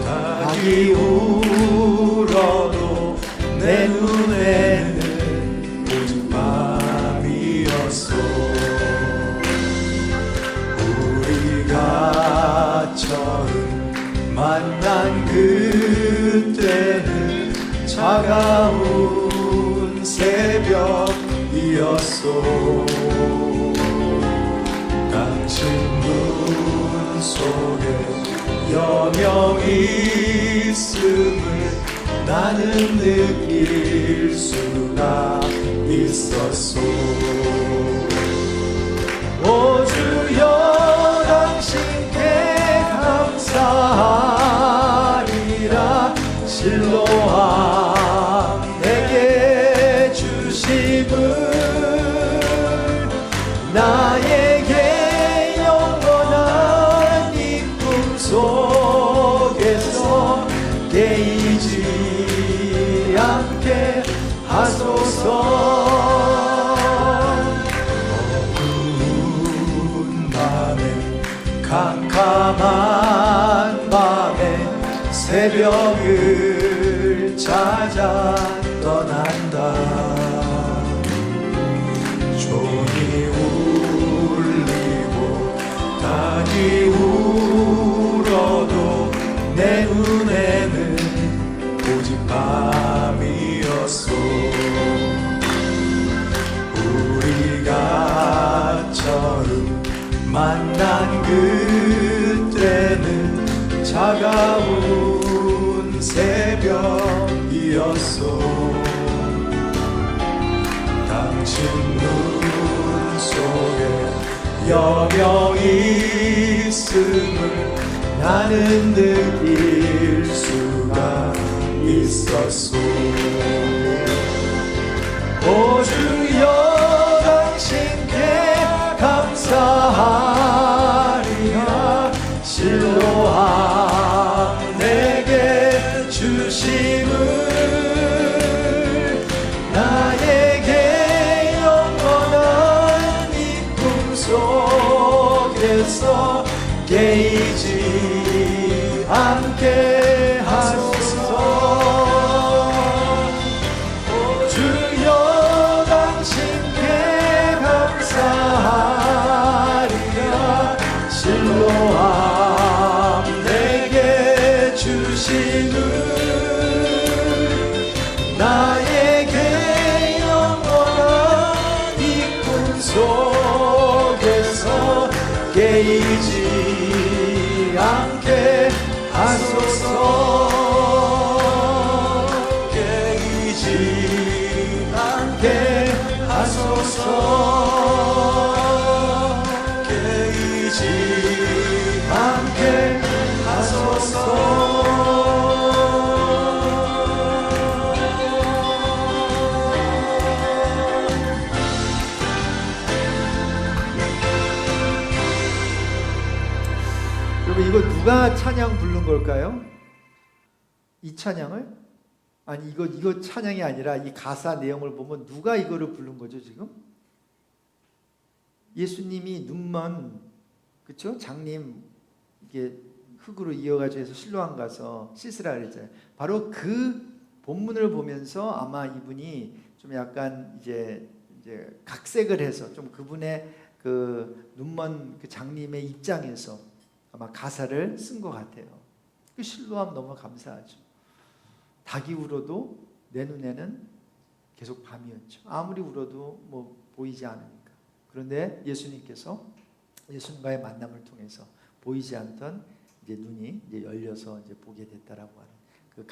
A: 닭이 울어도 내 눈에는 오직 밤이었어. 우리가 처음 만난 그때는 차가운 새벽이었어. 당신 눈 속에 여명이 있음을 나는 느낄 수가 있었소. 오 주여 당신께 감사하리라. 실로암 내게 주심을 나에게 영원한 기쁨 속에서 깨이지 않게 하소서. 어두운 밤에 캄캄한 밤에 새벽을 찾아 떠난다. 종이 울리고 닭이 울어도 내 눈에는 오직 밤이었소. 우리가 처음 만난 그때는 차가운 새벽이었소. 당신 눈 속에 여명 있음을 나는 느낄 수가 있었소. 오 주여 당신께 감사하리라. 실로암 내게 주심을 나에게 영원한 기쁨 속에서 깨이지 않게 하소서. 오 주여 당신께 감사하리라. 실로암 내게 주심을 나에게 영원한 기쁨 속에서 깨이지 않게 하소서. 깨이지 않게 하소서. 깨이지 않게 하소서. 여러분 이거 누가 찬양 부른 걸까요? 이 찬양을? 아니 이거 찬양이 아니라 이 가사 내용을 보면 누가 이거를 부른 거죠 지금? 예수님이 눈먼 그렇죠? 장님 이게 흙으로 이어가지고 해서 실로암 가서 씻으라 그랬잖아요. 바로 그 본문을 보면서 아마 이분이 좀 약간 이제 각색을 해서 좀 그분의 그 눈먼 그 장님의 입장에서 아마 가사를 쓴 것 같아요. 그 실로암 너무 감사하죠. 닭이 울어도 내 눈에는 계속 밤이었죠. 아무리 울어도 뭐 보이지 않으니까. 그런데 예수님께서 예수님과의 만남을 통해서 보이지 않던 이제 눈이 이제 열려서 이제 보게 됐다라고 하는 그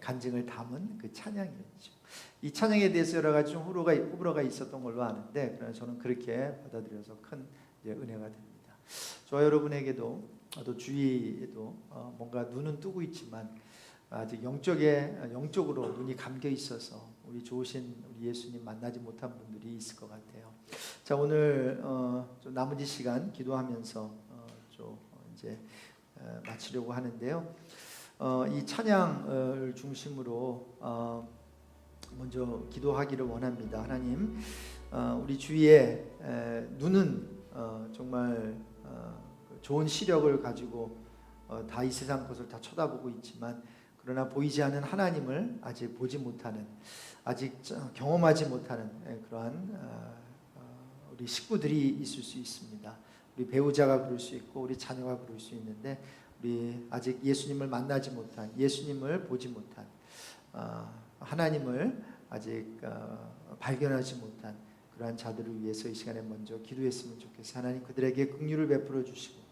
A: 간증을 담은 그 찬양이었죠. 이 찬양에 대해서 여러 가지 좀 호불호가 있었던 걸로 아는데, 그러나 저는 그렇게 받아들여서 큰 이제 은혜가 됩니다. 저와 여러분에게도 또 주위에도 뭔가 눈은 뜨고 있지만 아직 영적으로 눈이 감겨 있어서 우리 좋으신 우리 예수님 만나지 못한 분들이 있을 것 같아요. 자, 오늘 좀 나머지 시간 기도하면서 좀 이제 마치려고 하는데요. 이 찬양을 중심으로 먼저 기도하기를 원합니다. 하나님, 우리 주위에 눈은 정말 좋은 시력을 가지고 다 이 세상 것을 다 쳐다보고 있지만, 그러나 보이지 않는 하나님을 아직 보지 못하는, 아직 경험하지 못하는 그러한 우리 식구들이 있을 수 있습니다. 우리 배우자가 그럴 수 있고 우리 자녀가 그럴 수 있는데, 우리 아직 예수님을 만나지 못한, 예수님을 보지 못한, 하나님을 아직 발견하지 못한 그러한 자들을 위해서 이 시간에 먼저 기도했으면 좋겠어요. 하나님, 그들에게 긍휼을 베풀어 주시고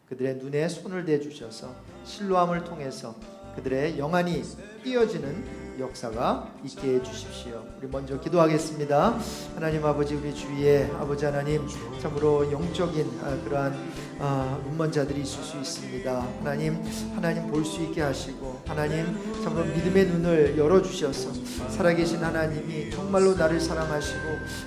A: 그들의 눈에 손을 대 주셔서 실로암을 통해서 그들의 영안이 띄어지는 역사가 있게 해주십시오. 우리 먼저 기도하겠습니다. 하나님 아버지, 우리 주위에 아버지 하나님 참으로 영적인 그러한 눈먼자들이 있을 수 있습니다. 하나님 볼 수 있게 하시고, 하나님 참으로 믿음의 눈을 열어주셔서 살아계신 하나님이 정말로 나를 사랑하시고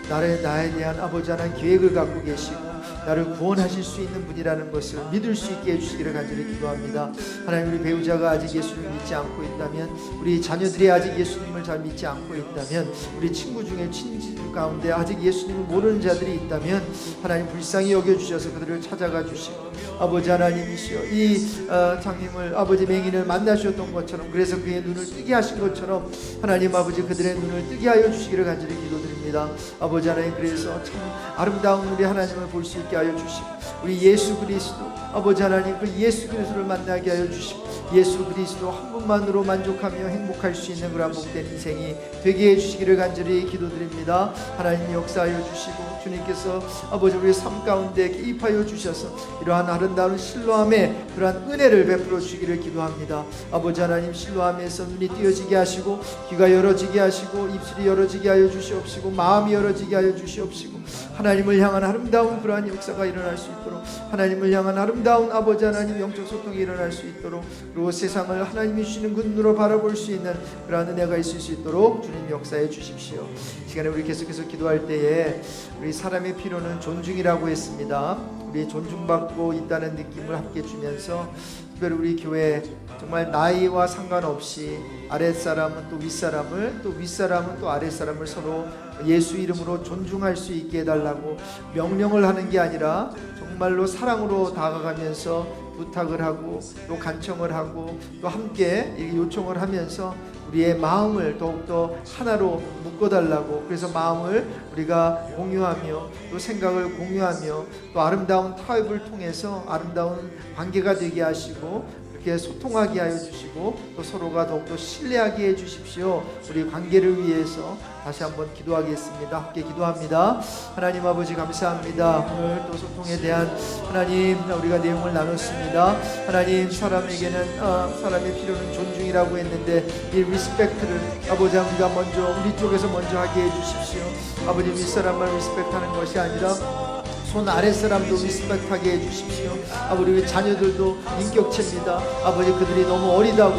A: 나에 대한 아버지 하나님 계획을 갖고 계시고 나를 구원하실 수 있는 분이라는 것을 믿을 수 있게 해주시기를 간절히 기도합니다. 하나님, 우리 배우자가 아직 예수를 믿지 않고 있다면, 우리 자녀들이 아직 예수님을 잘 믿지 않고 있다면, 우리 친구 중에 친지들 가운데 아직 예수님을 모르는 자들이 있다면 하나님 불쌍히 여겨주셔서 그들을 찾아가 주시고, 아버지 하나님이시여 이 장님을 아버지 맹인을 만나셨던 것처럼, 그래서 그의 눈을 뜨게 하신 것처럼 하나님 아버지 그들의 눈을 뜨게 하여 주시기를 간절히 기도드립니다. 아버지 하나님, 그래서 참 아름다운 우리 하나님을 볼 수 있게 하여 주시고, 우리 예수 그리스도 아버지 하나님, 그 예수 그리스도를 만나게 하여 주시고, 예수 그리스도 한 분만으로 만족하며 행복할 수 있는 그런 복된 인생이 되게 해주시기를 간절히 기도드립니다. 하나님 역사하여 주시고, 주님께서 아버지 우리의 삶 가운데 개입하여 주셔서 이러한 아름다운 실로암의 그러한 은혜를 베풀어 주시기를 기도합니다. 아버지 하나님, 실로암에서 눈이 띄어지게 하시고, 귀가 열어지게 하시고, 입술이 열어지게 하여 주시옵시고, 마음이 열어지게 하여 주시옵시고, 하나님을 향한 아름다운 그러한 역사가 일어날 수 있도록, 하나님을 향한 아름다운 아버지 하나님 영적 소통이 일어날 수 있도록, 그리고 세상을 하나님이 주시는 그 눈으로 바라볼 수 있는 그러한 은혜가 있을 수 있도록 주님 역사해 주십시오. 이 시간에 우리 계속해서 기도할 때에 우리 사람의 필요는 존중이라고 했습니다. 우리 존중받고 있다는 느낌을 함께 주면서, 특별히 우리 교회 정말 나이와 상관없이 아랫사람은 또 윗사람을, 또 윗사람은 또 아랫사람을 서로 예수 이름으로 존중할 수 있게 해달라고 명령을 하는 게 아니라 정말로 사랑으로 다가가면서 부탁을 하고 또 간청을 하고 또 함께 요청을 하면서 우리의 마음을 더욱더 하나로 묶어달라고, 그래서 마음을 우리가 공유하며 또 생각을 공유하며 또 아름다운 타협을 통해서 아름다운 관계가 되게 하시고 이렇게 소통하게 하여 주시고, 또 서로가 더욱더 신뢰하게 해 주십시오. 우리 관계를 위해서 다시 한번 기도하겠습니다. 함께 기도합니다. 하나님 아버지, 감사합니다. 오늘 또 소통에 대한 하나님 우리가 내용을 나눴습니다. 하나님, 사람에게는 사람의 필요는 존중이라고 했는데, 이 리스펙트를 아버지 우리가 먼저 우리 쪽에서 먼저 하게 해 주십시오. 아버지, 윗사람만 리스펙트하는 것이 아니라 손 아랫사람도 리스펙트하게 해주십시오. 아버지, 우리 자녀들도 인격체입니다. 아버지, 그들이 너무 어리다고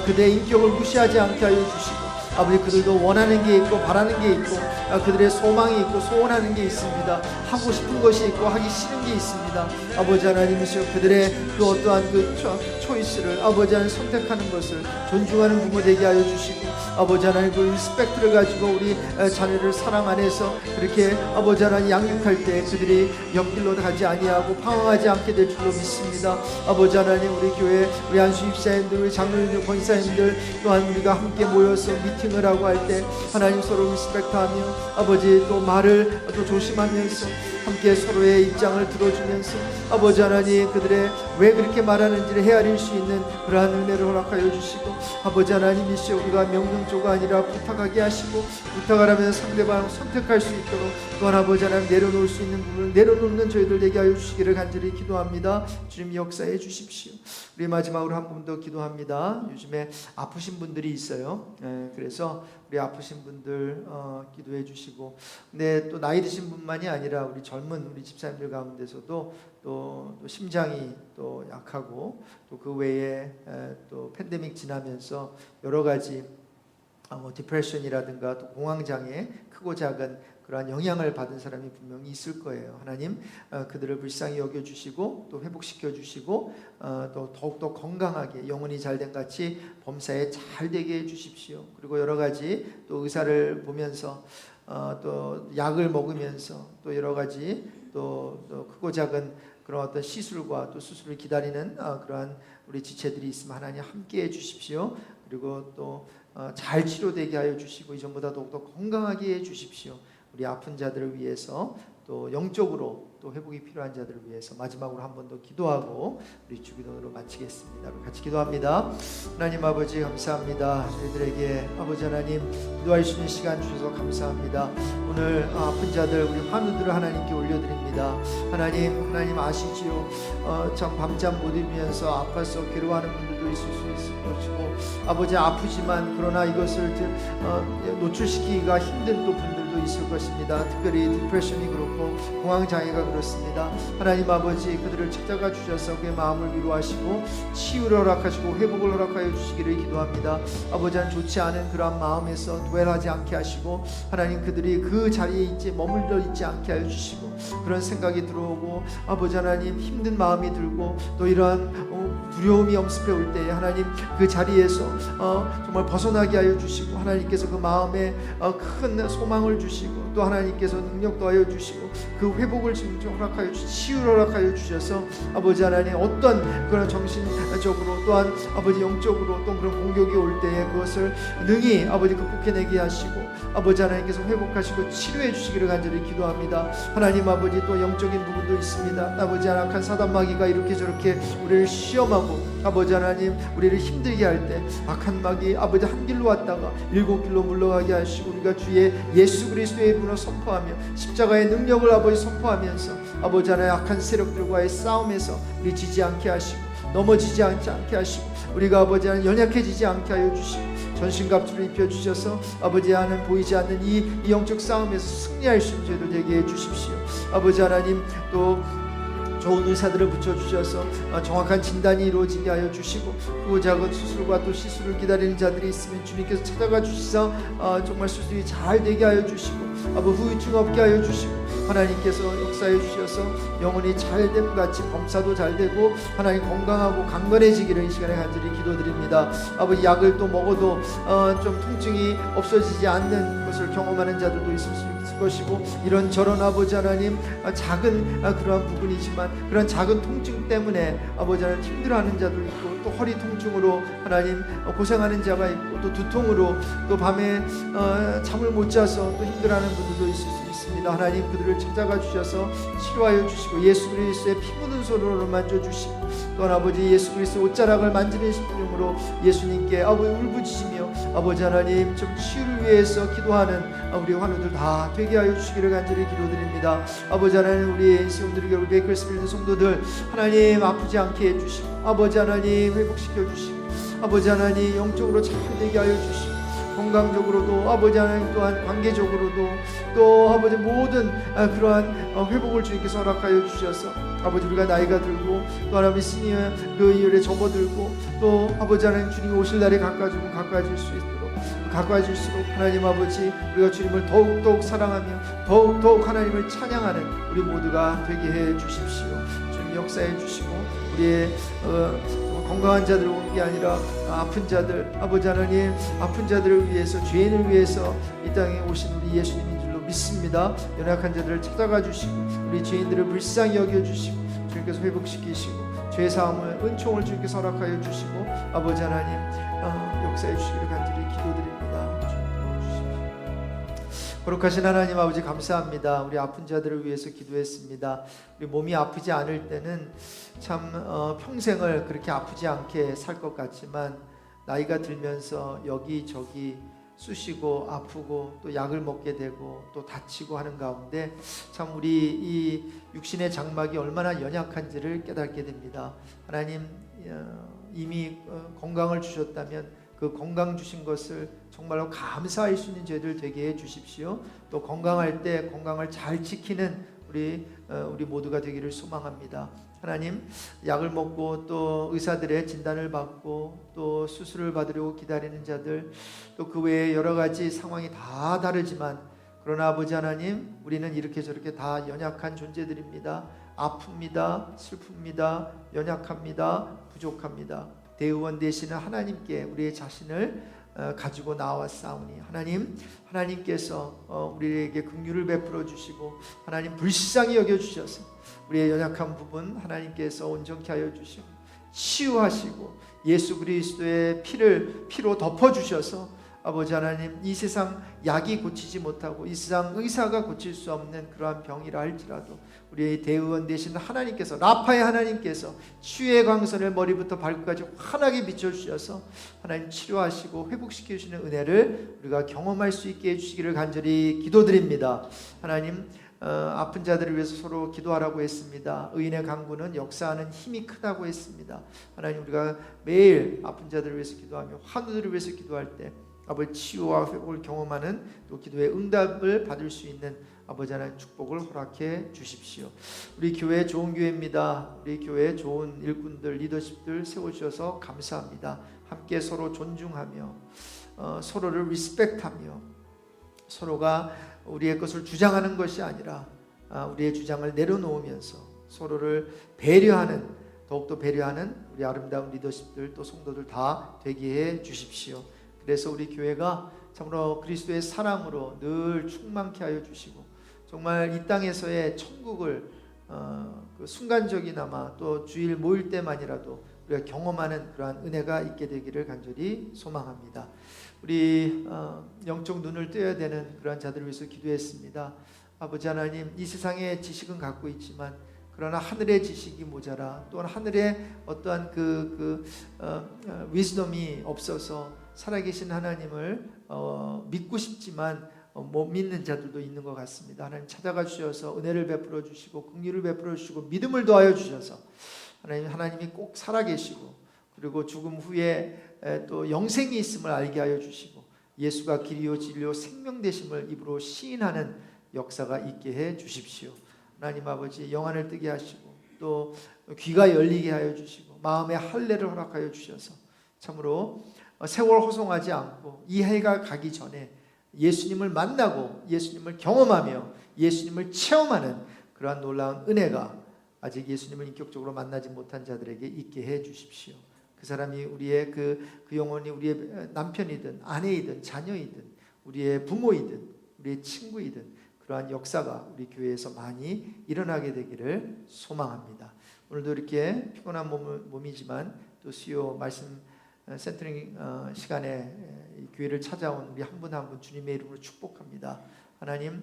A: 그들의 인격을 무시하지 않게 하여 주시고, 아버지, 그들도 원하는 게 있고 바라는 게 있고 그들의 소망이 있고 소원하는 게 있습니다. 하고 싶은 것이 있고 하기 싫은 게 있습니다. 아버지 하나님이시여, 그들의 그 어떠한 그 초이스를 아버지 하나님 선택하는 것을 존중하는 부모 되게 하여 주시고, 아버지 하나님 그 리스펙트를 가지고 우리 자녀를 사랑 안에서 그렇게 아버지 하나님 양육할 때 그들이 옆길로 가지 아니하고 방황하지 않게 될 줄로 믿습니다. 아버지 하나님, 우리 교회 우리 안수 입사님들, 우리 장로님들, 권사님들 또한 우리가 함께 모여서 미팅을 하고 할 때 하나님 서로 리스펙트하며 아버지 또 말을 또 조심하면서 함께 서로의 입장을 들어주면서 아버지 하나님 그들의 왜 그렇게 말하는지를 헤아릴 수 있는 그러한 은혜를 허락하여 주시고, 아버지 하나님이시여, 우리가 명령조가 아니라 부탁하게 하시고, 부탁을 하면 상대방을 선택할 수 있도록 또한 아버지 하나님 내려놓을 수 있는 부분을 내려놓는 저희들 되게 하여 주시기를 간절히 기도합니다. 주님 역사해 주십시오. 우리 마지막으로 한 분 더 기도합니다. 요즘에 아프신 분들이 있어요. 그래서 우리 아프신 분들 기도해 주시고, 근데 또 나이 드신 분만이 아니라 우리 젊은 우리 집사님들 가운데서도 또 심장이 또 약하고 또 그 외에 또 팬데믹 지나면서 여러 가지 디프레션이라든가 또 공황장애, 크고 작은 그러한 영향을 받은 사람이 분명히 있을 거예요. 하나님 그들을 불쌍히 여겨주시고 또 회복시켜주시고 또 더욱더 건강하게 영혼이 잘된 같이 범사에 잘 되게 해주십시오. 그리고 여러 가지 또 의사를 보면서 또 약을 먹으면서 또 여러 가지 또 크고 작은 그런 어떤 시술과 또 수술을 기다리는 그러한 우리 지체들이 있으면 하나님 함께 해주십시오. 그리고 또 잘 치료되게 하여 주시고 이전보다 더욱더 건강하게 해주십시오. 우리 아픈 자들을 위해서 또 영적으로 또 회복이 필요한 자들을 위해서 마지막으로 한 번 더 기도하고 우리 주기도로 마치겠습니다. 우리 같이 기도합니다. 하나님 아버지 감사합니다. 저희들에게 아버지 하나님 기도할 수 있는 시간 주셔서 감사합니다. 오늘 아픈 자들 우리 환우들을 하나님께 올려드립니다. 하나님 아시지요. 참 밤잠 못 이루면서 아파서 괴로워하는 분들도 있을 수 있을 것이고 아버지 아프지만 그러나 이것을 노출시키기가 힘든 또 분들도 있을 것입니다. 특별히 디프레션이 그렇고 공황장애가 그렇습니다. 하나님 아버지 그들을 찾아가 주셔서 그의 마음을 위로하시고 치유를 허락하시고 회복을 허락하여 주시기를 기도합니다. 아버지 한 좋지 않은 그러한 마음에서 도엘하지 않게 하시고 하나님 그들이 그 자리에 머물러 있지 않게 하여 주시고 그런 생각이 들어오고 아버지 하나님 힘든 마음이 들고 또 이러한 두려움이 엄습해 올 때에 하나님 그 자리에서 정말 벗어나게 하여 주시고 하나님께서 그 마음에 큰 소망을 주시고 또 하나님께서 능력 더하여 주시고 그 회복을 지금 허락하여 주시고 치유를 허락하여 주셔서 아버지 하나님 어떤 그런 정신적으로 또한 아버지 영적으로 또 그런 공격이 올 때에 그것을 능히 아버지 극복해내게 하시고 아버지 하나님께서 회복하시고 치료해 주시기를 간절히 기도합니다. 하나님 아버지 또 영적인 부분도 있습니다. 아버지 악한 사단 마귀가 이렇게 저렇게 우리를 시험하고 아버지 하나님 우리를 힘들게 할 때 악한 마귀 아버지 한 길로 왔다가 7길로 물러가게 하시고 우리가 주의 예수 그리스도의 이름으로 선포하며 십자가의 능력을 아버지 선포하면서 아버지 하나님 악한 세력들과의 싸움에서 우리 지지 않게 하시고 넘어지지 않게 하시고 우리가 아버지 하나님 연약해지지 않게 하여 주시고 전신갑주를 입혀주셔서 아버지 하나님 보이지 않는 이 영적 싸움에서 승리할 수 있는 저희들 되게 해주십시오. 아버지 하나님 또 좋은 의사들을 붙여주셔서 정확한 진단이 이루어지게 하여 주시고 크고 작은 수술과 또 시술을 기다리는 자들이 있으면 주님께서 찾아가 주시사 정말 수술이 잘 되게 하여 주시고 아버지 후유증 없게 하여 주시고 하나님께서 역사해 주셔서 영혼이 잘 됨 같이 범사도 잘 되고 하나님 건강하고 강건해지기를 이 시간에 간절히 기도드립니다. 아버지 약을 또 먹어도 좀 통증이 없어지지 않는 것을 경험하는 자들도 있을 수 있을 것이고 이런저런 아버지 하나님 작은 그러한 부분이지만 그런 작은 통증 때문에 아버지 하나님 힘들어하는 자도 있고 또 허리 통증으로 하나님 고생하는 자가 있고 또 두통으로 또 밤에 잠을 못 자서 또 힘들어하는 분들도 있을 수 있습니다. 하나님 그들을 찾아가 주셔서 치료하여 주시고 예수 그리스도의 피 묻은 손으로 만져주시고 또한 아버지 예수 그리스도 옷자락을 만지는 심령으로 예수님께 아버지 울부짖으며 아버지 하나님 좀 치유를 위해서 기도하는 우리 환우들 다 되게 하여 주시기를 간절히 기도드립니다. 아버지 하나님 우리 시온들에게 우리 베이커스필드 성도들 하나님 아프지 않게 해주시고 아버지 하나님 회복시켜 주시고 아버지 하나님 영적으로 잘 되게 하여 주시고 건강적으로도 아버지 하나님 또한 관계적으로도 또 아버지 모든 그러한 회복을 주님께서 허락하여 주셔서 아버지 우리가 나이가 들고 또 하나님 시니어 그 이열에 접어들고 또 아버지 하나님 주님이 오실 날이 가까워질 수 있도록 가까워질수록 하나님 아버지 우리가 주님을 더욱더욱 사랑하며 더욱더욱 하나님을 찬양하는 우리 모두가 되게 해 주십시오. 주님 역사해 주시고 우리의 건강한 자들을 오는 게 아니라 아픈 자들 아버지 하나님 아픈 자들을 위해서 죄인을 위해서 이 땅에 오신 우리 예수님인 줄로 믿습니다. 연약한 자들을 찾아가 주시고 우리 죄인들을 불쌍히 여겨주시고 주님께서 회복시키시고 죄사함을 은총을 주님께서 허락하여 주시고 아버지 하나님 역사해 주시기를 간절히 기도드립니다. 거룩하신 하나님 아버지 감사합니다. 우리 아픈 자들을 위해서 기도했습니다. 우리 몸이 아프지 않을 때는 참 평생을 그렇게 아프지 않게 살 것 같지만 나이가 들면서 여기저기 쑤시고 아프고 또 약을 먹게 되고 또 다치고 하는 가운데 참 우리 이 육신의 장막이 얼마나 연약한지를 깨닫게 됩니다. 하나님 이미 건강을 주셨다면 그 건강 주신 것을 정말로 감사할 수 있는 저희들 되게 해 주십시오. 또 건강할 때 건강을 잘 지키는 우리 모두가 되기를 소망합니다. 하나님 약을 먹고 또 의사들의 진단을 받고 또 수술을 받으려고 기다리는 자들 또 그 외에 여러 가지 상황이 다 다르지만 그러나 아버지 하나님 우리는 이렇게 저렇게 다 연약한 존재들입니다. 아픕니다. 슬픕니다. 연약합니다. 부족합니다. 대의원 되시는 하나님께 우리의 자신을 가지고 나왔사오니 하나님께서 우리에게 긍휼을 베풀어 주시고 하나님 불쌍히 여겨 주셔서 우리의 연약한 부분 하나님께서 온전케 하여 주시고 치유하시고 예수 그리스도의 피로 덮어 주셔서 아버지 하나님, 이 세상 약이 고치지 못하고 이 세상 의사가 고칠 수 없는 그러한 병이라 할지라도 우리의 대의원 되신 하나님께서, 라파의 하나님께서 치유의 광선을 머리부터 발끝까지 환하게 비춰주셔서 하나님 치료하시고 회복시켜주시는 은혜를 우리가 경험할 수 있게 해주시기를 간절히 기도드립니다. 하나님, 아픈 자들을 위해서 서로 기도하라고 했습니다. 의인의 강구는 역사하는 힘이 크다고 했습니다. 하나님, 우리가 매일 아픈 자들을 위해서 기도하며 환우들을 위해서 기도할 때 아버지 치유와 회복을 경험하는 또 기도의 응답을 받을 수 있는 아버지 하나님 축복을 허락해 주십시오. 우리 교회 좋은 교회입니다. 우리 교회 좋은 일꾼들, 리더십들 세워주셔서 감사합니다. 함께 서로 존중하며 서로를 리스펙트하며 서로가 우리의 것을 주장하는 것이 아니라 우리의 주장을 내려놓으면서 서로를 배려하는, 더욱더 배려하는 우리 아름다운 리더십들 또 성도들 다 되게 해 주십시오. 그래서 우리 교회가 참으로 그리스도의 사랑으로 늘 충만케 하여 주시고 정말 이 땅에서의 천국을 그 순간적이나마 또 주일 모일 때만이라도 우리가 경험하는 그러한 은혜가 있게 되기를 간절히 소망합니다. 우리 영적 눈을 떠야 되는 그러한 자들을 위해서 기도했습니다. 아버지 하나님, 이 세상의 지식은 갖고 있지만 그러나 하늘의 지식이 모자라 또한 하늘의 어떠한 위즈덤이 없어서 살아계신 하나님을 믿고 싶지만 못 믿는 자들도 있는 것 같습니다. 하나님 찾아가 주셔서 은혜를 베풀어 주시고 긍휼을 베풀어 주시고 믿음을 더하여 주셔서 하나님이 꼭 살아계시고 그리고 죽음 후에 또 영생이 있음을 알게 하여 주시고 예수가 길이요 진리요 생명 되심을 입으로 시인하는 역사가 있게 해 주십시오. 하나님 아버지, 영안을 뜨게 하시고 또 귀가 열리게 하여 주시고 마음의 할례를 허락하여 주셔서 참으로 세월 허송하지 않고 이 해가 가기 전에 예수님을 만나고 예수님을 경험하며 예수님을 체험하는 그러한 놀라운 은혜가 아직 예수님을 인격적으로 만나지 못한 자들에게 있게 해 주십시오. 그 사람이 우리의 그 영혼이 우리의 남편이든 아내이든 자녀이든 우리의 부모이든 우리의 친구이든 그러한 역사가 우리 교회에서 많이 일어나게 되기를 소망합니다. 오늘도 이렇게 피곤한 몸이지만 또 수요 말씀 센터링 시간에 이 교회를 찾아온 우리 한 분 한 분 주님의 이름으로 축복합니다. 하나님,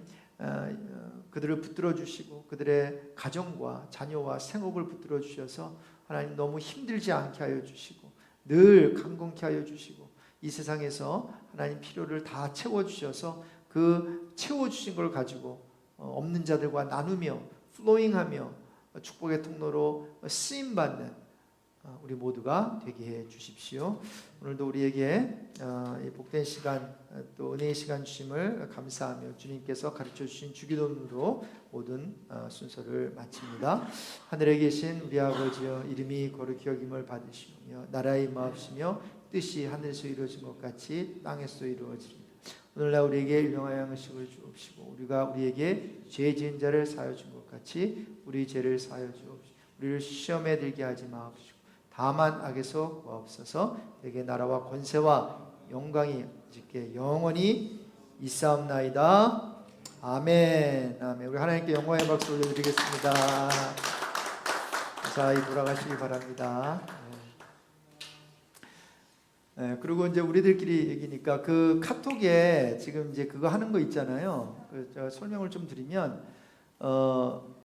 A: 그들을 붙들어 주시고 그들의 가정과 자녀와 생업을 붙들어 주셔서 하나님 너무 힘들지 않게 하여 주시고 늘 강건케 하여 주시고 이 세상에서 하나님 필요를 다 채워 주셔서 그 채워 주신 걸 가지고 없는 자들과 나누며 플로잉하며 축복의 통로로 쓰임 받는 우리 모두가 되게 해 주십시오. 오늘도 우리에게 이 복된 시간 또 은혜의 시간 주심을 감사하며 주님께서 가르쳐 주신 주기도문으로 모든 순서를 마칩니다. 하늘에 계신 우리 아버지여, 이름이 거룩히 여김을 받으시며 나라의 임하옵시며 뜻이 하늘에서 이루어진 것 같이 땅에서 이루어지리라. 오늘날 우리에게 일용할 양식을 주옵시고 우리가 우리에게 죄 지은 자를 사하여 준 것 같이 우리 죄를 사하여 주옵시고 우리를 시험에 들게 하지 마옵시고 다만 악에서 구하옵소서. 내게 나라와 권세와 영광이 주께 영원히 있사옵나이다. 아멘. 아멘. 우리 하나님께 영광의 박수 올려드리겠습니다. 무사히 돌아가시기 바랍니다. 네, 그리고 이제 우리들끼리 얘기니까 그 카톡에 지금 이제 그거 하는 거 있잖아요. 설명을 좀 드리면